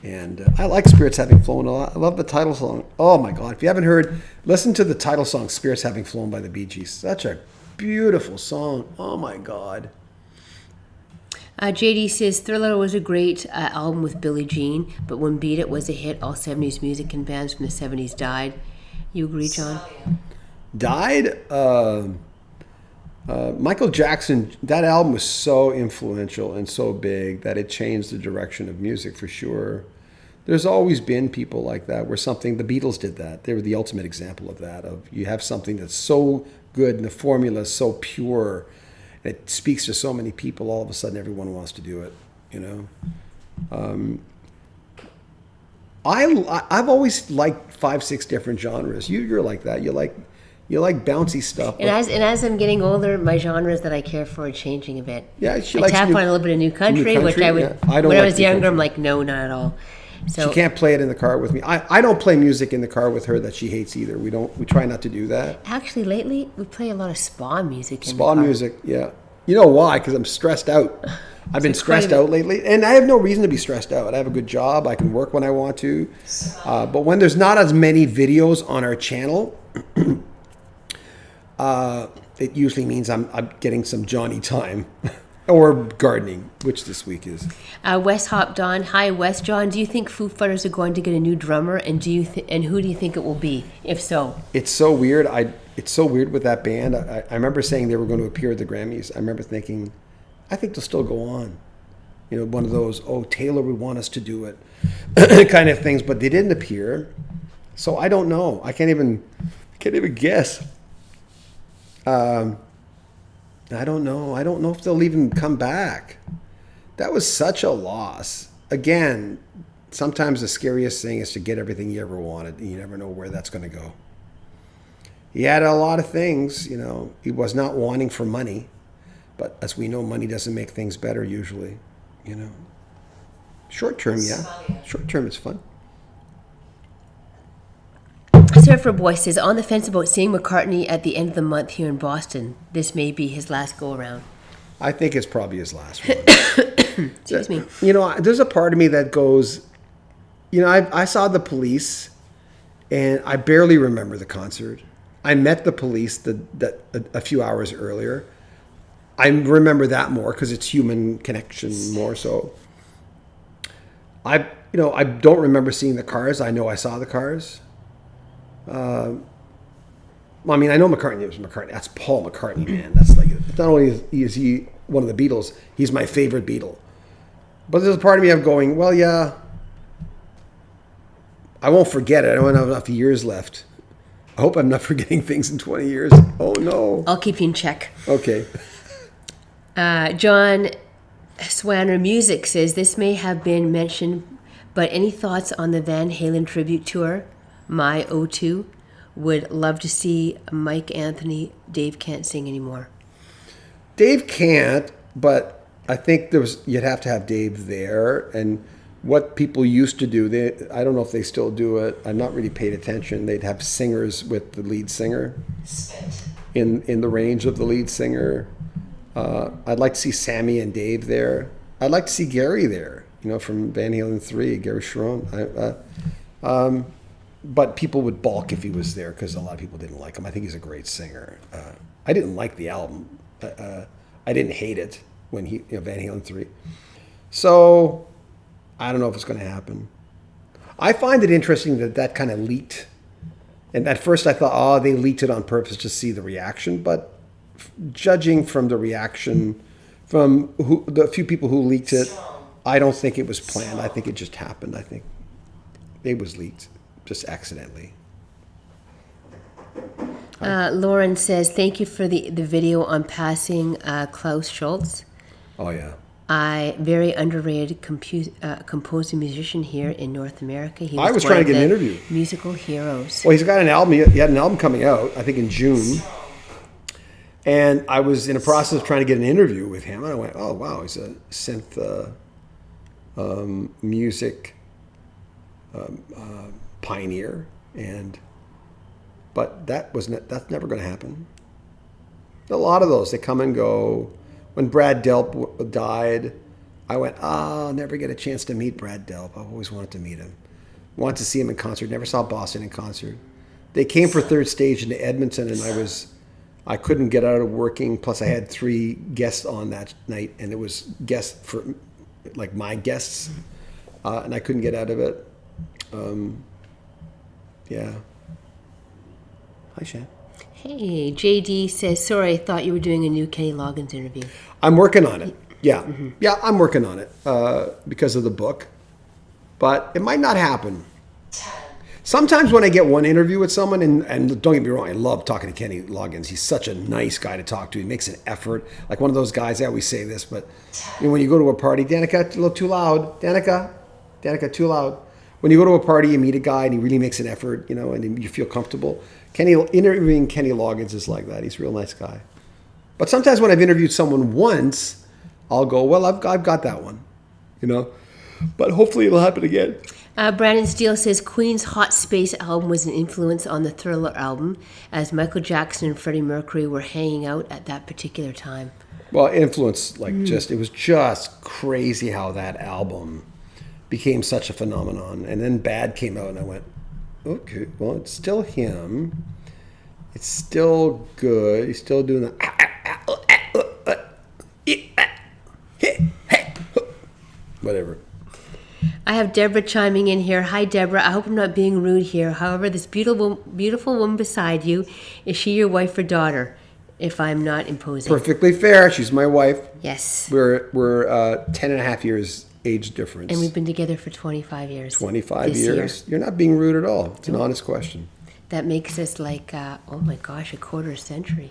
And I like Spirits Having Flown a lot. I love the title song. Oh my God. If you haven't heard, listen to the title song, Spirits Having Flown by the Bee Gees. Such a beautiful song. Oh my God. JD says Thriller was a great album with Billie Jean, but when Beat It was a hit, all 70s music and bands from the 70s died. You agree, John? Died? Michael Jackson, that album was so influential and so big that it changed the direction of music for sure. There's always been people like that where something, the Beatles did that. They were the ultimate example of that, of you have something that's so good and the formula is so pure, and it speaks to so many people, all of a sudden everyone wants to do it, you know? I've always liked 5-6 different genres. You're like that. You like bouncy stuff. And as I'm getting older, my genres that I care for are changing a bit. Yeah, I tap on a little bit of new country, which I would. Yeah. When I was younger, I'm like, no, not at all. So she can't play it in the car with me. I don't play music in the car with her that she hates either. We try not to do that. Actually, lately we play a lot of spa music. Spa music, yeah. You know why? Because I'm stressed out. I've been stressed out lately, and I have no reason to be stressed out. I have a good job. I can work when I want to. But when there's not as many videos on our channel, it usually means I'm getting some Johnny time. Or gardening, which this week is. Wes hopped on. Hi, Wes. John, do you think Foo Fighters are going to get a new drummer, and who do you think it will be, if so? It's so weird. It's so weird with that band. I remember saying they were going to appear at the Grammys. I remember thinking, I think they'll still go on. You know, one of those, Taylor would want us to do it kind of things, but they didn't appear. So I don't know. I can't even guess. I don't know. I don't know if they'll even come back. That was such a loss. Again, sometimes the scariest thing is to get everything you ever wanted, and you never know where that's going to go. He had a lot of things, you know. He was not wanting for money, but as we know, money doesn't make things better usually, you know. Short term, yeah. Short term, it's fun. Surfer Boy says, on the fence about seeing McCartney at the end of the month here in Boston. This may be his last go-around. I think it's probably his last one. Excuse me. You know, there's a part of me that goes, you know, I saw the Police, and I barely remember the concert. I met the Police a few hours earlier. I remember that more because it's human connection more so. I don't remember seeing the Cars. I know I saw the Cars. I mean, I know McCartney was McCartney. That's Paul McCartney, man. That's like, not only is he one of the Beatles, he's my favorite Beatle. But there's a part of me of going, well, yeah, I won't forget it. I don't have enough years left. I hope I'm not forgetting things in 20 years. Oh, no. I'll keep you in check. Okay. John Swanner Music says, this may have been mentioned, but any thoughts on the Van Halen tribute tour? My O2. Would love to see Mike Anthony. Dave can't sing anymore. Dave can't, but I think you'd have to have Dave there. And what people used to do, I don't know if they still do it. I'm not really paid attention. They'd have singers with the lead singer in the range of the lead singer. I'd like to see Sammy and Dave there. I'd like to see Gary there, you know, from Van Halen 3, Gary Sharon. But people would balk if he was there because a lot of people didn't like him. I think he's a great singer. I didn't like the album. I didn't hate it when Van Halen 3. So I don't know if it's going to happen. I find it interesting that kind of leaked. And at first I thought, they leaked it on purpose to see the reaction. But judging from the reaction from the few people who leaked it, I don't think it was planned. I think it just happened. I think it was leaked. Just accidentally. Lauren says, thank you for the video on passing Klaus Schultz. Oh, yeah. Very underrated composer musician here in North America. I was trying to get an interview. Musical heroes. Well, he's got an album. He had an album coming out, I think, in June. And I was in a process of trying to get an interview with him. And I went, oh, wow, he's a synth music pioneer, and But that's never going to happen. A lot of those, they come and go. When Brad Delp died, I went, I'll never get a chance to meet Brad Delp. I've always wanted to meet him. Wanted to see him in concert. Never saw Boston in concert. They came for third stage into Edmonton, and I couldn't get out of working. Plus, I had 3 guests on that night, and it was guests for, like, my guests, and I couldn't get out of it. Yeah. Hi, Shan. Hey, JD says, sorry, I thought you were doing a new Kenny Loggins interview. I'm working on it. Yeah. Mm-hmm. Yeah, I'm working on it because of the book. But it might not happen. Sometimes when I get one interview with someone, and don't get me wrong, I love talking to Kenny Loggins. He's such a nice guy to talk to. He makes an effort. Like one of those guys, I always say this, but when you go to a party, Danica, a little too loud. Danica, too loud. When you go to a party, you meet a guy and he really makes an effort, and you feel comfortable. Interviewing Kenny Loggins is like that. He's a real nice guy. But sometimes when I've interviewed someone once, I'll go, well, I've got that one, But hopefully it'll happen again. Brandon Steele says Queen's Hot Space album was an influence on the Thriller album, as Michael Jackson and Freddie Mercury were hanging out at that particular time. Well, influence, it was just crazy how that album became such a phenomenon. And then Bad came out and I went, okay, well, it's still him. It's still good. He's still doing the whatever. I have Deborah chiming in here. Hi, Deborah. I hope I'm not being rude here. However, this beautiful woman beside you, is she your wife or daughter? If I'm not imposing. Perfectly fair. She's my wife. Yes. We're 10 and a half years age difference. And we've been together for 25 years. 25 years. You're not being rude at all. It's an honest question. That makes us like, oh my gosh, a quarter century.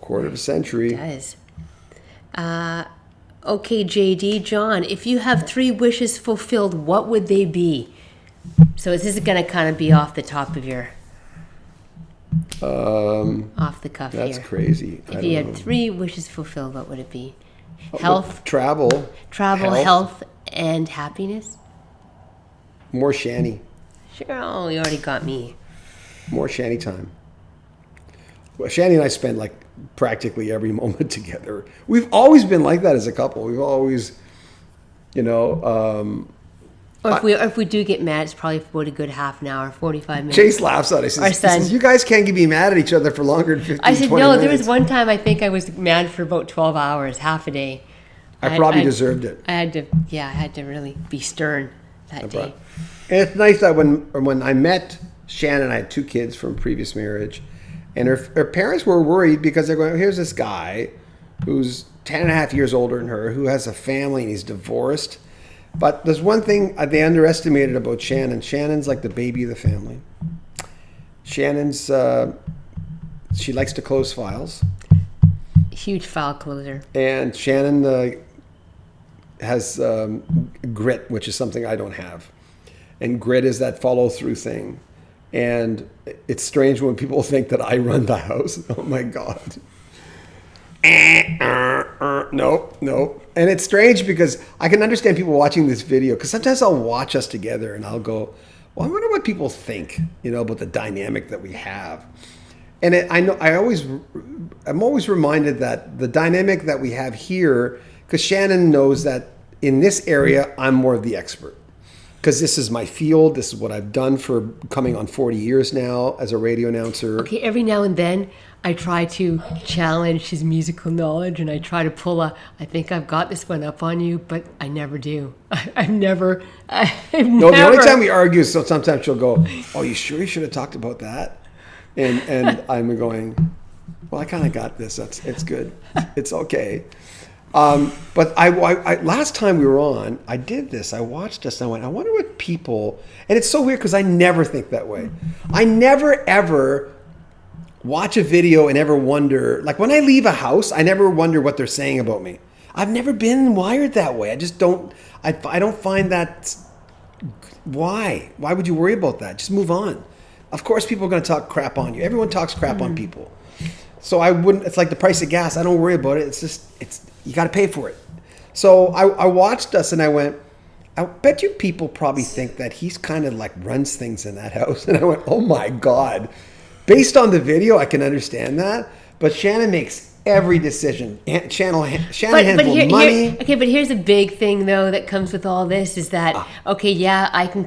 Quarter of a century. It does. Okay, JD, John, if you have 3 wishes fulfilled, what would they be? So this is going to kind of be off the top of your... off the cuff that's here. Crazy. If you had 3 wishes fulfilled, what would it be? Health, travel, health, and happiness. More Shanny. Sure, oh, you already got me. More Shanny time. Well, Shanny and I spend like practically every moment together. We've always been like that as a couple. We've always, Or if we do get mad, it's probably for a good half an hour, 45 minutes. Chase laughs at us. He says, you guys can't be mad at each other for longer than 15, I said, 20 no, minutes. there was one time I think I was mad for about 12 hours, half a day. I probably deserved it. I had to really be stern that day. And it's nice that when I met Shannon, I had 2 kids from previous marriage, and her parents were worried because they're going, here's this guy who's 10 and a half years older than her, who has a family and he's divorced. But there's one thing they underestimated about Shannon. Shannon's like the baby of the family. Shannon's, she likes to close files. Huge file closer. And Shannon has grit, which is something I don't have. And grit is that follow-through thing. And it's strange when people think that I run the house. Oh, my God. Nope. And it's strange because I can understand people watching this video, because sometimes I'll watch us together and I'll go, well, I wonder what people think, about the dynamic that we have. And I'm always reminded that the dynamic that we have here, because Shannon knows that in this area, I'm more of the expert. Because this is my field. This is what I've done for coming on 40 years now as a radio announcer. Okay, every now and then I try to challenge his musical knowledge, and I try to pull I think I've got this one up on you, but I never do. I've never. No, the only time we argue is so sometimes she'll go, oh, you sure you should have talked about that? And I'm going, well, I kind of got this. It's good. It's okay. But I last time we were on, I did this. I watched us and I went, I wonder what people, and it's so weird because I never think that way. I never ever watch a video and ever wonder, like when I leave a house, I never wonder what they're saying about me. I've never been wired that way. I just don't, I don't find that, why would you worry about that? Just move on. Of course people are going to talk crap on you. Everyone talks crap on people. So I wouldn't, it's like the price of gas. I don't worry about it. It's just, you got to pay for it. So I watched us and I went, I bet you people probably think that he's kind of like runs things in that house. And I went, oh my God. based on the video, I can understand that. But Shannon makes every decision. Shannon handles money. Okay, but here's a big thing, though, that comes with all this is that, okay, yeah, I can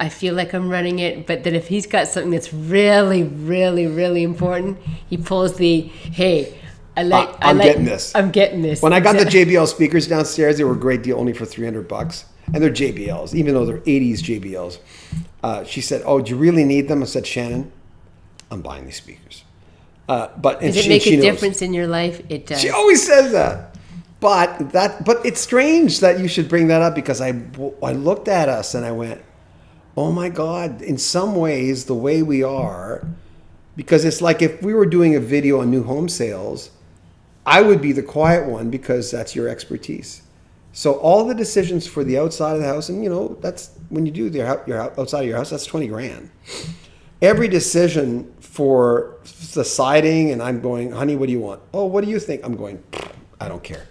I feel like I'm running it, but then if he's got something that's really, really, really important, he pulls hey, I'm getting this. I'm getting this. When I got the JBL speakers downstairs, they were a great deal, only for $300, and they're JBLs, even though they're '80s JBLs. She said, "Oh, do you really need them?" I said, "Shannon, I'm buying these speakers." Does it make a difference in your life? It does. She always says that. But it's strange that you should bring that up because I looked at us and I went, oh my God, in some ways, the way we are, because it's like if we were doing a video on new home sales, I would be the quiet one because that's your expertise. So all the decisions for the outside of the house, and that's when you do your outside of your house, that's $20,000. Every decision for the siding, and I'm going, honey, what do you want? Oh, what do you think? I'm going, I don't care.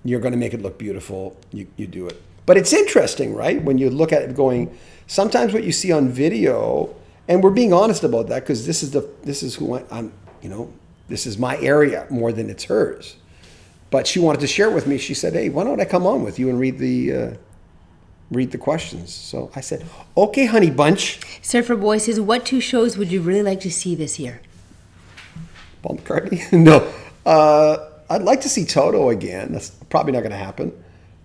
You're going to make it look beautiful. You do it. But it's interesting, right? When you look at it going, sometimes what you see on video, and we're being honest about that because this is who I'm, this is my area more than it's hers. But she wanted to share it with me. She said, hey, why don't I come on with you and read the questions? So I said, okay, honey bunch. Surfer Boy says, what 2 shows would you really like to see this year? Paul McCartney? No. I'd like to see Toto again. That's probably not going to happen.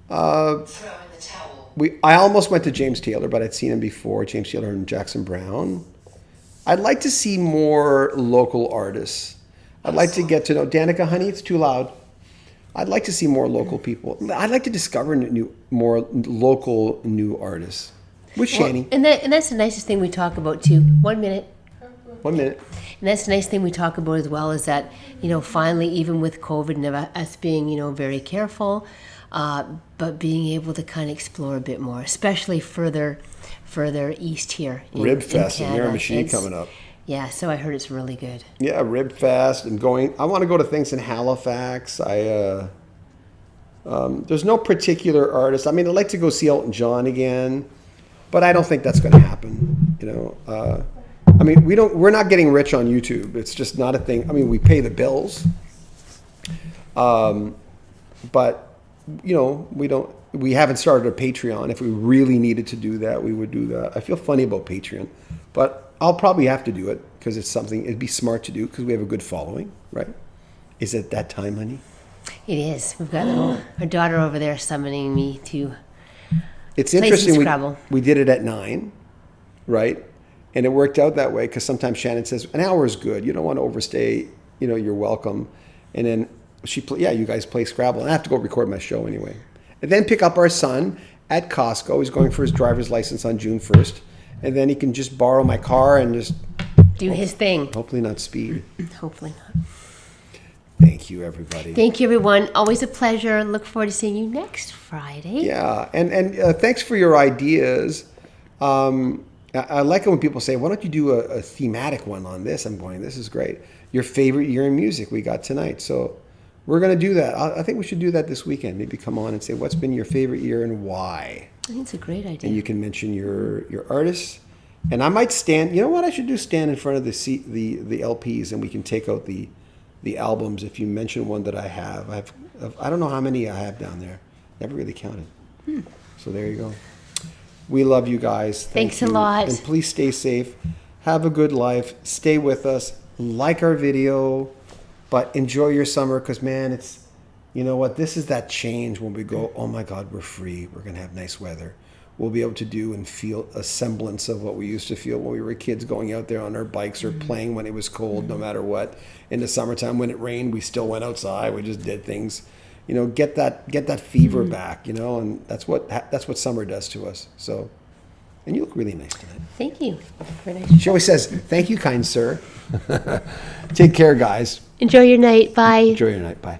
Throw in the towel. I almost went to James Taylor, but I'd seen him before, James Taylor and Jackson Browne. I'd like to see more local artists. I'd like to get to know Danica, honey, it's too loud. I'd like to see more local people. I'd like to discover more local new artists with Shani. And that's the nicest thing we talk about too. 1 minute. 1 minute. And that's the nice thing we talk about as well is that, finally, even with COVID and us being, very careful, but being able to kind of explore a bit more, especially further east here. Rib Fest in Miramichi coming up. Yeah, so I heard it's really good. Yeah, Rib Fest and I want to go to things in Halifax. There's no particular artist. I mean, I'd like to go see Elton John again, but I don't think that's going to happen. I mean, we're not getting rich on YouTube. It's just not a thing. I mean, we pay the bills. But we haven't started a Patreon. If we really needed to do that, we would do that. I feel funny about Patreon, but I'll probably have to do it because it's something it'd be smart to do because we have a good following, right? Is it that time, honey? It is. We've got our daughter over there summoning me to It's play interesting. some Scrabble. We did it at 9, right? And it worked out that way because sometimes Shannon says an hour is good. You don't want to overstay. You're welcome. And then you guys play Scrabble. And I have to go record my show anyway. And then pick up our son at Costco. He's going for his driver's license on June 1st. And then he can just borrow my car and just do his thing. Hopefully not speed. Hopefully not. Thank you, everybody. Thank you, everyone. Always a pleasure. Look forward to seeing you next Friday. Yeah, and thanks for your ideas. I like it when people say, why don't you do a thematic one on this? I'm going, this is great. Your favorite year in music we got tonight. So we're going to do that. I think we should do that this weekend. Maybe come on and say, what's been your favorite year and why? I think it's a great idea. And you can mention your artists. And I might stand, you know what I should do? Stand in front of the LPs and we can take out the albums if you mention one that I have. I don't know how many I have down there. Never really counted. So there you go. We love you guys. Thanks a lot. And please stay safe. Have a good life. Stay with us. Like our video. But enjoy your summer because, man, it's, you know what? This is that change when we go, oh, my God, we're free. We're going to have nice weather. We'll be able to do and feel a semblance of what we used to feel when we were kids going out there on our bikes or playing when it was cold, no matter what. In the summertime when it rained, we still went outside. We just did things. Get that fever back, and that's what summer does to us. So, and you look really nice tonight. Thank you. Very nice. She always says, "Thank you, kind sir." Take care, guys. Enjoy your night. Bye. Enjoy your night. Bye.